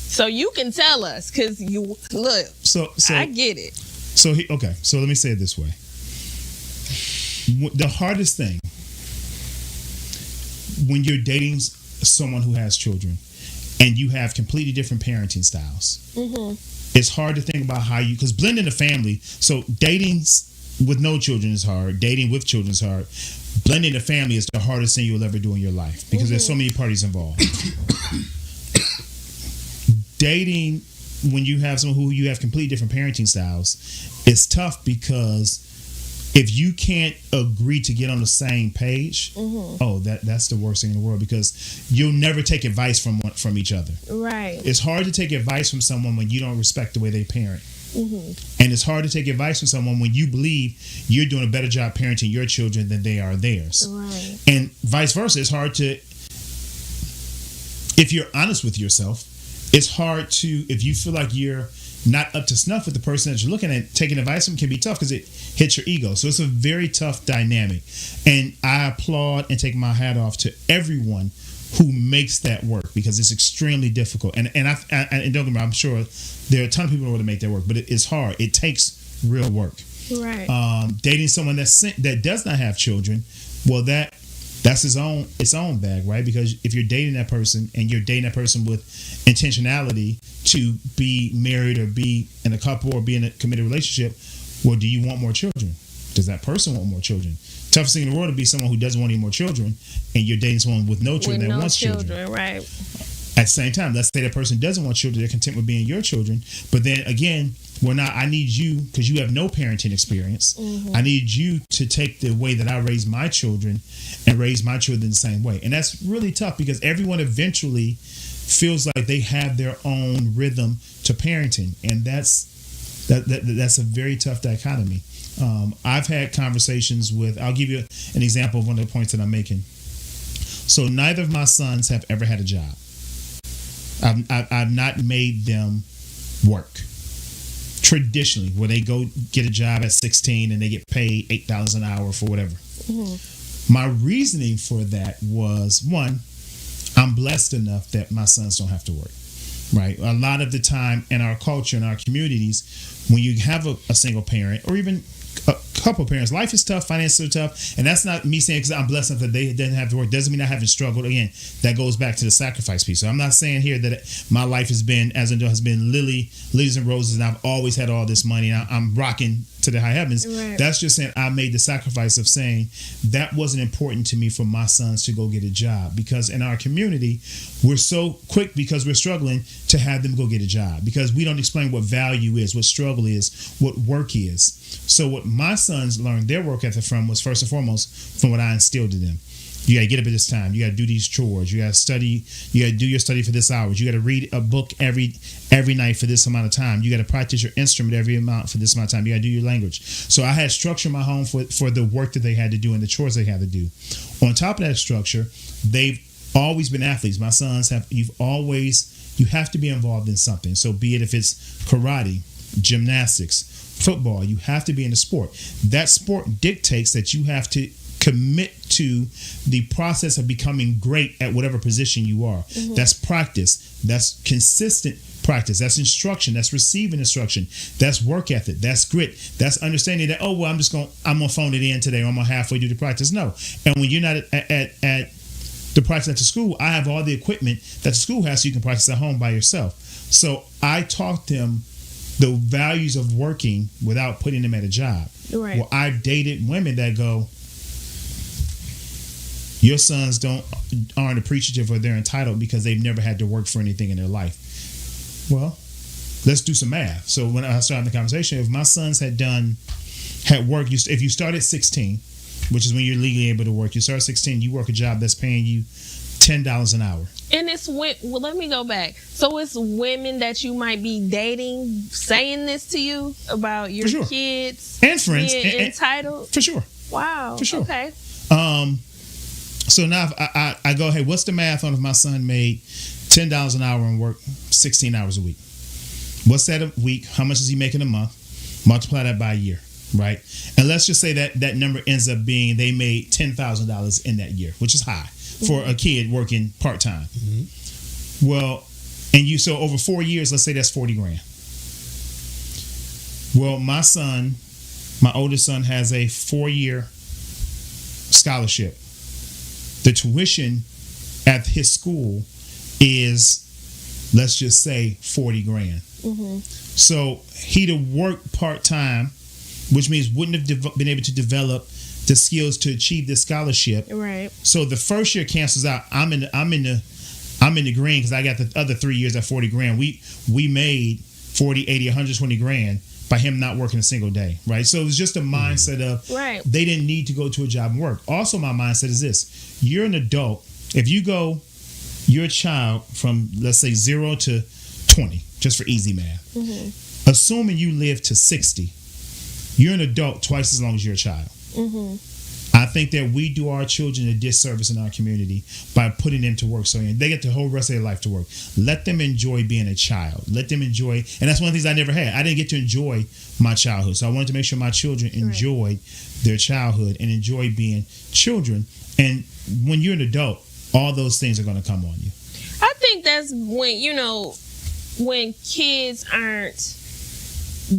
So you can tell us, because you look. So I get it. So So let me say it this way. The hardest thing when you're dating someone who has children and you have completely different parenting styles, mm-hmm. it's hard to think about how because blending a family. So dating with no children is hard. Dating with children is hard. Blending a family is the hardest thing you'll ever do in your life because there's so many parties involved. Dating when you have someone who you have completely different parenting styles, it's tough because if you can't agree to get on the same page, mm-hmm. That's the worst thing in the world because you'll never take advice from each other. Right. It's hard to take advice from someone when you don't respect the way they parent. Mm-hmm. And it's hard to take advice from someone when you believe you're doing a better job parenting your children than they are theirs. Right. And vice versa. It's hard to, if you're honest with yourself, it's hard to, if you feel like you're not up to snuff with the person that you're looking at, taking advice from can be tough because it hits your ego. So it's a very tough dynamic. And I applaud and take my hat off to everyone who makes that work because it's extremely difficult. And don't get me wrong, I'm sure there are a ton of people who want to make that work, but it's hard. It takes real work. Right. Dating someone that does not have children, well, that's its own bag, right? Because if you're dating that person and you're dating that person with intentionality to be married or be in a couple or be in a committed relationship, well, do you want more children? Does that person want more children? Toughest thing in the world to be someone who doesn't want any more children, and you're dating someone with no children that wants children. Right. At the same time, let's say that person doesn't want children; they're content with being your children. But then again, I need you because you have no parenting experience. Mm-hmm. I need you to take the way that I raise my children and raise my children the same way, and that's really tough because everyone eventually feels like they have their own rhythm to parenting, and that's a very tough dichotomy. I've had conversations with, I'll give you an example of one of the points that I'm making. So neither of my sons have ever had a job. I've not made them work traditionally where they go get a job at 16 and they get paid $8 an hour for whatever. Mm-hmm. My reasoning for that was, one, I'm blessed enough that my sons don't have to work. Right. A lot of the time in our culture, in our communities, when you have a single parent or even a couple parents, life is tough, finances are tough. And that's not me saying because I'm blessed enough that they didn't have to work. Doesn't mean I haven't struggled. Again, that goes back to the sacrifice piece. So I'm not saying here that my life has been, as it has been lilies and roses, and I've always had all this money and I'm rocking to the high heavens. Right. That's just saying I made the sacrifice of saying that wasn't important to me for my sons to go get a job, because in our community we're so quick because we're struggling to have them go get a job because we don't explain what value is, what struggle is, what work is. So what my sons learned their work ethic from was first and foremost from what I instilled in them. You got to get up at this time. You got to do these chores. You got to study. You got to do your study for this hours. You got to read a book every night for this amount of time. You got to practice your instrument every amount for this amount of time. You got to do your language. So I had structure in my home for the work that they had to do and the chores they had to do. On top of that structure, they've always been athletes. My sons have. You have to be involved in something. So be it if it's karate, gymnastics, football, you have to be in the sport. That sport dictates that you have to commit to the process of becoming great at whatever position you are. Mm-hmm. That's practice. That's consistent practice. That's instruction. That's receiving instruction. That's work ethic. That's grit. That's understanding that, I'm gonna phone it in today, or I'm gonna halfway do the practice. No. And when you're not at the practice at the school, I have all the equipment that the school has so you can practice at home by yourself. So I taught them the values of working without putting them at a job. Right. Well, I've dated women that go, your sons aren't appreciative or they're entitled because they've never had to work for anything in their life. Well, let's do some math. So when I started the conversation, if my sons had work, if you start at 16, which is when you're legally able to work, you start at 16, you work a job that's paying you $10 an hour. And it's well, let me go back. So it's women that you might be dating saying this to you about your kids and friends being entitled. For sure. Wow. For sure. Okay. So now if I go, hey, what's the math on if my son made $10 an hour and worked 16 hours a week? What's that a week? How much is he making a month? Multiply that by a year, right? And let's just say that number ends up being they made $10,000 in that year, which is high for a kid working part-time. Mm-hmm. Well, and so over 4 years, let's say that's 40 grand. Well, my oldest son has a 4-year scholarship. The tuition at his school is, let's just say, 40 grand. Mm-hmm. So he'd have worked part-time, which means wouldn't have been able to develop the skills to achieve this scholarship. Right. So the first year cancels out. I'm in the green because I got the other 3 years at 40 grand. We made 40, 80, 120 grand by him not working a single day. Right. So it was just a mindset of they didn't need to go to a job and work. Also, my mindset is this: you're an adult. If you're a child from, let's say, 0 to 20, just for easy math. Mm-hmm. Assuming you live to 60, you're an adult twice as long as you're a child. Mm-hmm. I think that we do our children a disservice in our community by putting them to work so young. They get the whole rest of their life to work. Let them enjoy being a child. Let them enjoy, and that's one of the things I never had. I didn't get to enjoy my childhood, so I wanted to make sure my children enjoyed their childhood and enjoy being children. And when you're an adult, all those things are going to come on you. I think that's when kids aren't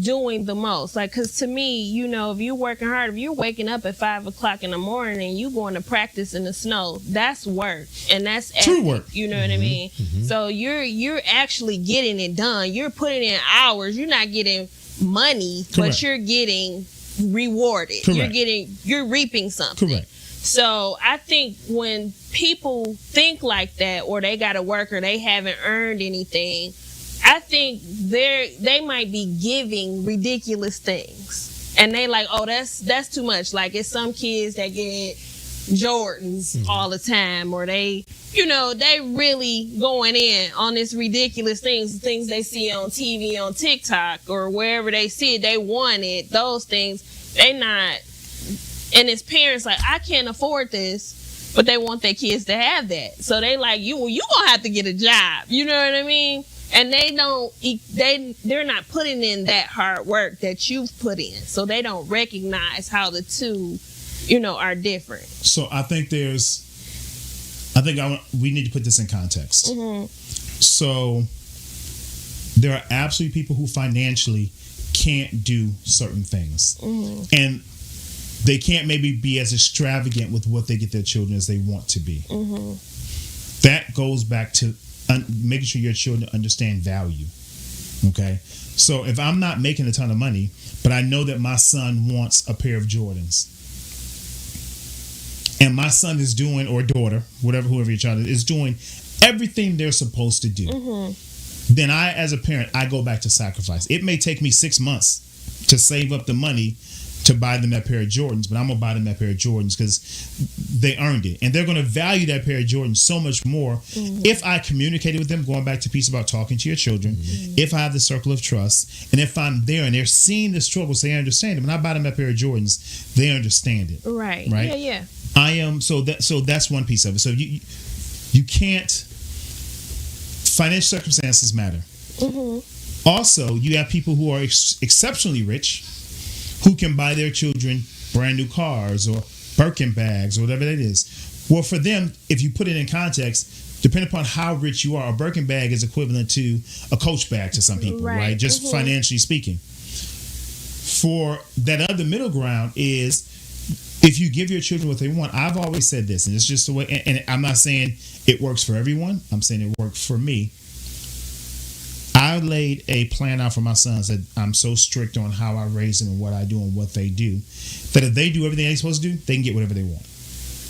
doing the most, like, because to me, if you're working hard, if you're waking up at 5 o'clock in the morning and you going to practice in the snow, that's work, and that's true work. You know what I mean? Mm-hmm. So you're actually getting it done. You're putting in hours. You're not getting money, but you're getting rewarded. Correct. You're reaping something. Correct. So I think when people think like that, or they got to work, or they haven't earned anything, I think they might be giving ridiculous things, and they like, oh, that's too much. Like, it's some kids that get Jordans all the time, or they really going in on this ridiculous things they see on TV, on TikTok, or wherever they see it, they want it. Those things, they not. And as parents, like, I can't afford this, but they want their kids to have that. So they like, you gonna have to get a job. You know what I mean? And they're not putting in that hard work that you've put in. So they don't recognize how the two, are different. So I think we need to put this in context. Mm-hmm. So there are absolutely people who financially can't do certain things. Mm-hmm. And they can't maybe be as extravagant with what they get their children as they want to be. Mm-hmm. That goes back to making sure your children understand value. Okay? So if I'm not making a ton of money, but I know that my son wants a pair of Jordans, and my son is doing, or daughter, whoever your child is doing everything they're supposed to do, then I, as a parent, I go back to sacrifice. It may take me 6 months to save up the money to buy them that pair of Jordans, but I'm going to buy them that pair of Jordans because they earned it. And they're going to value that pair of Jordans so much more if I communicated with them, going back to piece about talking to your children, if I have the circle of trust, and if I'm there and they're seeing the struggles, they understand it. When I buy them that pair of Jordans, they understand it. Right. Yeah. I am, so that's one piece of it. So you can't, financial circumstances matter. Mm-hmm. Also, you have people who are exceptionally rich who can buy their children brand new cars or Birkin bags or whatever that is. Well, for them, if you put it in context, depending upon how rich you are, a Birkin bag is equivalent to a Coach bag to some people, right? Just financially speaking. For that other middle ground is, if you give your children what they want, I've always said this, and it's just the way, and I'm not saying it works for everyone, I'm saying it worked for me. I laid a plan out for my sons that I'm so strict on how I raise them and what I do and what they do, that if they do everything they're supposed to do, they can get whatever they want.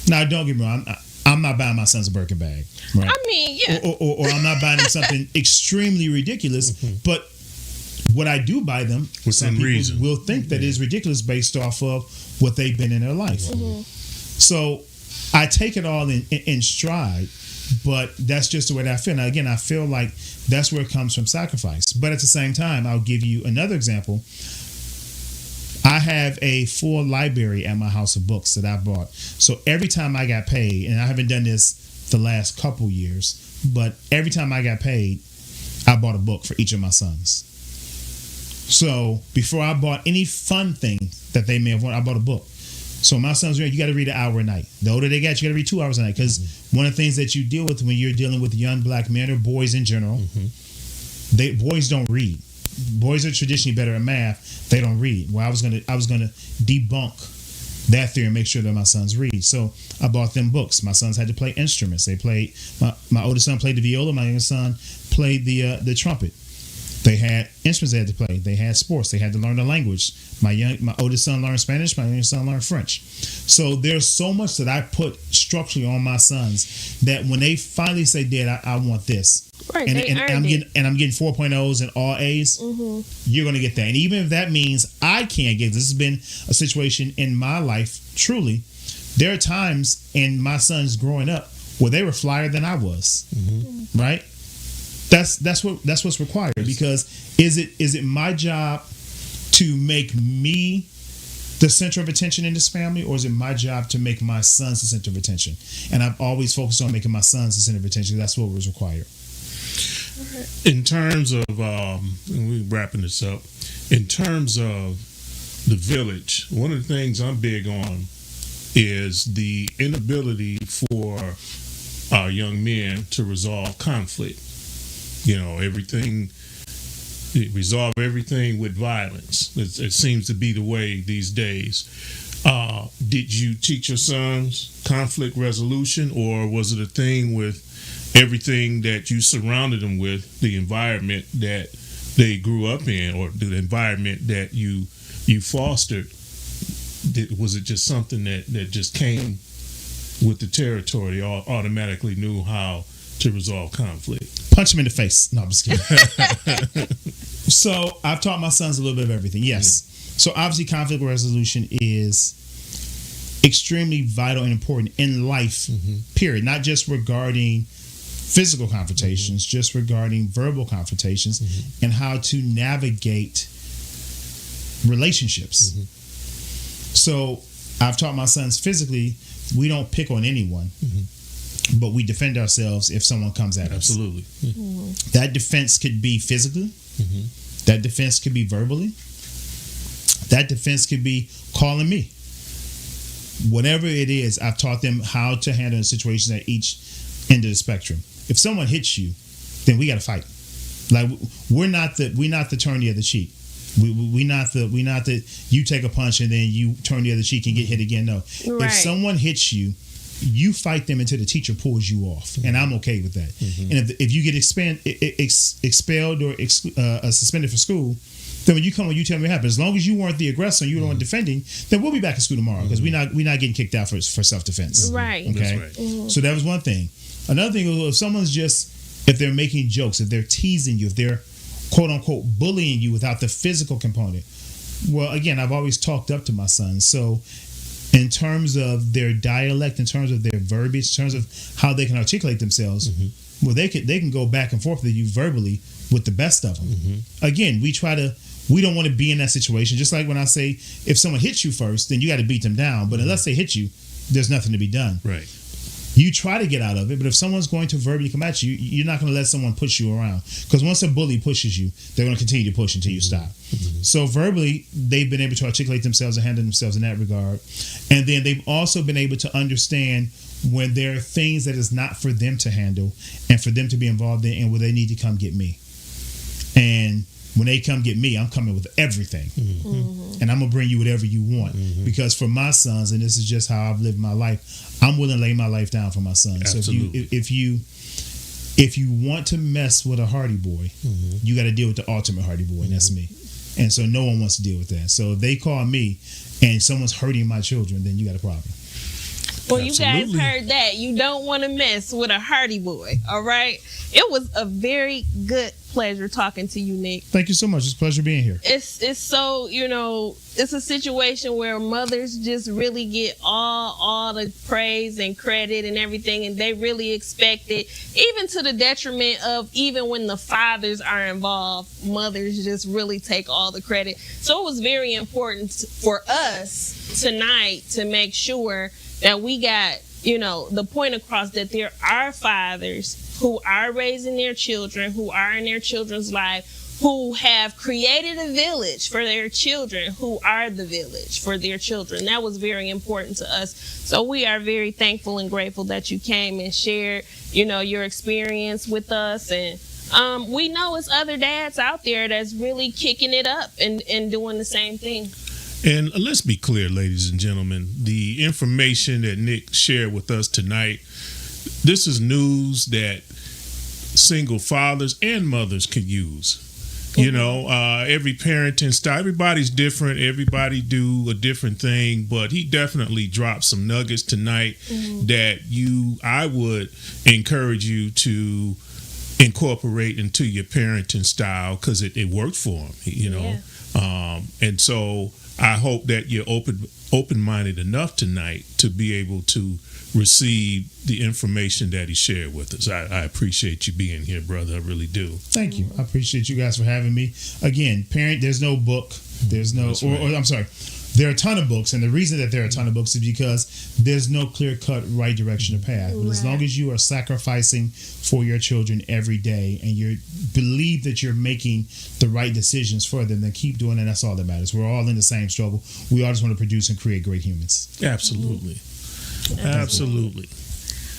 Now, don't get me wrong, I'm not buying my sons a Birkin bag, right? I mean, yeah. Or I'm not buying them something extremely ridiculous, but what I do buy them, some people will think that is ridiculous based off of what they've been in their life. Mm-hmm. So I take it all in stride, But that's just the way that I feel. Now, again, I feel like that's where it comes from sacrifice. But at the same time, I'll give you another example. I have a full library at my house of books that I bought. So every time I got paid, and I haven't done this the last couple years, but every time I got paid, I bought a book for each of my sons. So before I bought any fun thing that they may have wanted, I bought a book. So my sons, you got to read an hour a night. The older they get, you got to read 2 hours a night. Because one of the things that you deal with when you're dealing with young black men or boys in general, boys don't read. Boys are traditionally better at math. They don't read. Well, I was gonna debunk that theory and make sure that my sons read. So I bought them books. My sons had to play instruments. They played. My oldest son played the viola. My youngest son played the trumpet. They had instruments they had to play. They had sports. They had to learn the language. My oldest son learned Spanish. My youngest son learned French. So there's so much that I put structurally on my sons that when they finally say, "Dad, I want this," right, and I'm getting 4.0s and all A's, you're gonna get that. And even if that means I can't get this has been a situation in my life. Truly, there are times in my sons growing up where they were flyer than I was. Right. That's what's required, because is it my job to make me the center of attention in this family, or is it my job to make my sons the center of attention? And I've always focused on making my sons the center of attention. That's what was required. In terms of, and we're wrapping this up, in terms of the village, one of the things I'm big on is the inability for our young men to resolve conflict. Resolve everything with violence. It seems to be the way these days. Did you teach your sons conflict resolution, or was it a thing with everything that you surrounded them with, the environment that they grew up in, or the environment that you fostered? Was it just something that just came with the territory? They all automatically knew how to resolve conflict? Punch him in the face. No, I'm just kidding. So I've taught my sons a little bit of everything. Yes. So obviously conflict resolution is extremely vital and important in life, period. Not just regarding physical confrontations, just regarding verbal confrontations and how to navigate relationships. So I've taught my sons physically, we don't pick on anyone. But we defend ourselves if someone comes at us. Absolutely. That defense could be physically. That defense could be verbally. That defense could be calling me. Whatever it is, I've taught them how to handle situations at each end of the spectrum. If someone hits you, then we got to fight. Like we're not the turn the other cheek. We not the you take a punch and then you turn the other cheek and get hit again. No. Right. If someone hits you, you fight them until the teacher pulls you off, and I'm okay with that. And if you get expelled or suspended from school, then when you come, you tell me what happened. As long as you weren't the aggressor, and you were the one defending, then we'll be back in school tomorrow, because we're not getting kicked out for self defense. Right. Okay. That's right. So that was one thing. Another thing was, if someone's if they're making jokes, if they're teasing you, if they're quote unquote bullying you without the physical component. Well, again, I've always talked up to my sons. So in terms of their dialect, in terms of their verbiage, in terms of how they can articulate themselves, well, they can go back and forth with you verbally with the best of them. Again, we don't want to be in that situation. Just like when I say, if someone hits you first, then you got to beat them down. But unless they hit you, there's nothing to be done. Right. You try to get out of it, but if someone's going to verbally come at you, you're not going to let someone push you around. Because once a bully pushes you, they're going to continue to push until you stop. So verbally, they've been able to articulate themselves and handle themselves in that regard. And then they've also been able to understand when there are things that is not for them to handle and for them to be involved in, and where they need to come get me. And when they come get me, I'm coming with everything. And I'm going to bring you whatever you want. Because for my sons, and this is just how I've lived my life, I'm willing to lay my life down for my sons. Absolutely. So if you want to mess with a Hardy Boy, you got to deal with the ultimate Hardy Boy, and that's me. And so no one wants to deal with that. So if they call me and someone's hurting my children, then you got a problem. Well, you guys heard that. You don't want to mess with a Hardy Boy, all right? It was a very good pleasure talking to you, Nick. Thank you so much. It's a pleasure being here. It's so, it's a situation where mothers just really get all the praise and credit and everything, and they really expect it, even to the detriment of even when the fathers are involved, mothers just really take all the credit. So it was very important for us tonight to make sure that we got, the point across that there are fathers who are raising their children, who are in their children's life, who have created a village for their children, who are the village for their children. That was very important to us. So we are very thankful and grateful that you came and shared, your experience with us. And we know it's other dads out there that's really kicking it up and doing the same thing. And let's be clear, ladies and gentlemen, the information that Nick shared with us tonight, this is news that single fathers and mothers could use. Every parenting style, everybody's different. Everybody do a different thing, but he definitely dropped some nuggets tonight that I would encourage you to incorporate into your parenting style, because it worked for him, Yeah. And so I hope that you're open-minded enough tonight to be able to receive the information that he shared with us. I appreciate you being here, brother. I really do. Thank you. I appreciate you guys for having me. Again, there's no book. There's no, or I'm sorry. There are a ton of books, and the reason that there are a ton of books is because there's no clear-cut right direction or path. But as long as you are sacrificing for your children every day and you believe that you're making the right decisions for them, then keep doing it. That's all that matters. We're all in the same struggle. We all just want to produce and create great humans. Absolutely. Absolutely.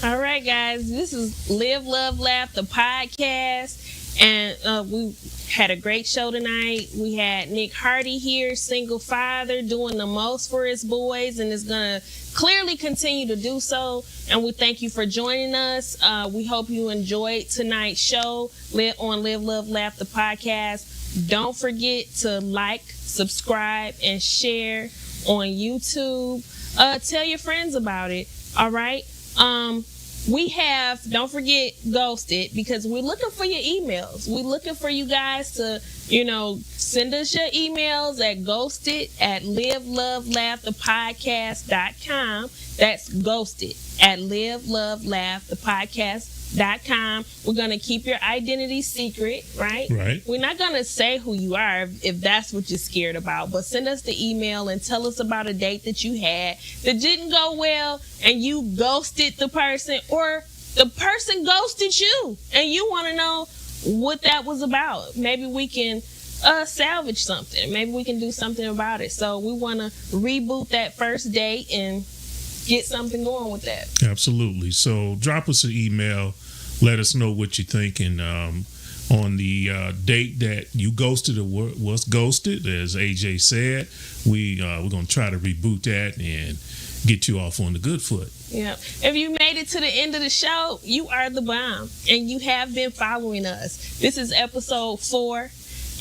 All right, guys. This is Live, Love, Laugh, the podcast. And we had a great show tonight. We had Nick Hardy here, single father, doing the most for his boys, and is going to clearly continue to do so. And we thank you for joining us. We hope you enjoyed tonight's show on Live, Love, Laugh, the podcast. Don't forget to like, subscribe, and share on YouTube. Tell your friends about it. All right. Don't forget Ghosted, because we're looking for your emails. We're looking for you guys to, send us your emails at ghosted@livelovelaughthepodcast.com. That's ghosted at livelovelaughthepodcast.com. We're going to keep your identity secret, right? Right. We're not going to say who you are if that's what you're scared about, but send us the email and tell us about a date that you had that didn't go well and you ghosted the person, or the person ghosted you and you want to know what that was about. Maybe we can salvage something. Maybe we can do something about it. So we want to reboot that first date and get something going with that. Absolutely. So drop us an email. Let us know what you're thinking on the date that you ghosted or was ghosted. As AJ said, we're going to try to reboot that and get you off on the good foot. Yeah. If you made it to the end of the show, you are the bomb, and you have been following us. This is episode 4.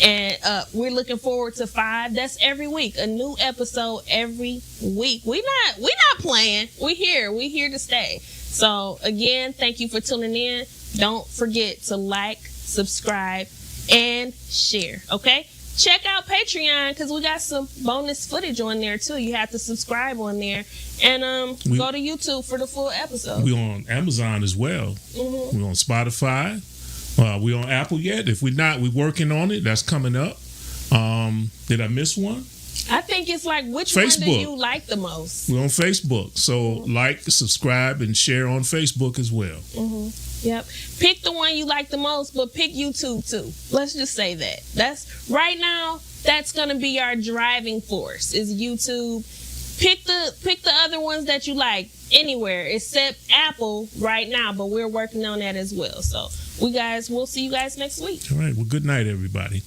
And we're looking forward to 5. That's every week. A new episode every week. We're not playing. We're here to stay. So again, thank you for tuning in. Don't forget to like, subscribe, and share. Okay? Check out Patreon, because we got some bonus footage on there too. You have to subscribe on there. And go to YouTube for the full episode. We're on Amazon as well. Mm-hmm. We're on Spotify. We on Apple yet? If we're not, we're working on it. That's coming up. Did I miss one? I think it's like, which Facebook. one do you like the most? We're on Facebook. So like, subscribe, and share on Facebook as well. Mm-hmm. Yep. Pick the one you like the most, but pick YouTube too. Let's just say that. That's right now, that's going to be our driving force, is YouTube. Pick the other ones that you like anywhere except Apple right now, but we're working on that as well. So we'll see you guys next week. All right. Well, good night, everybody.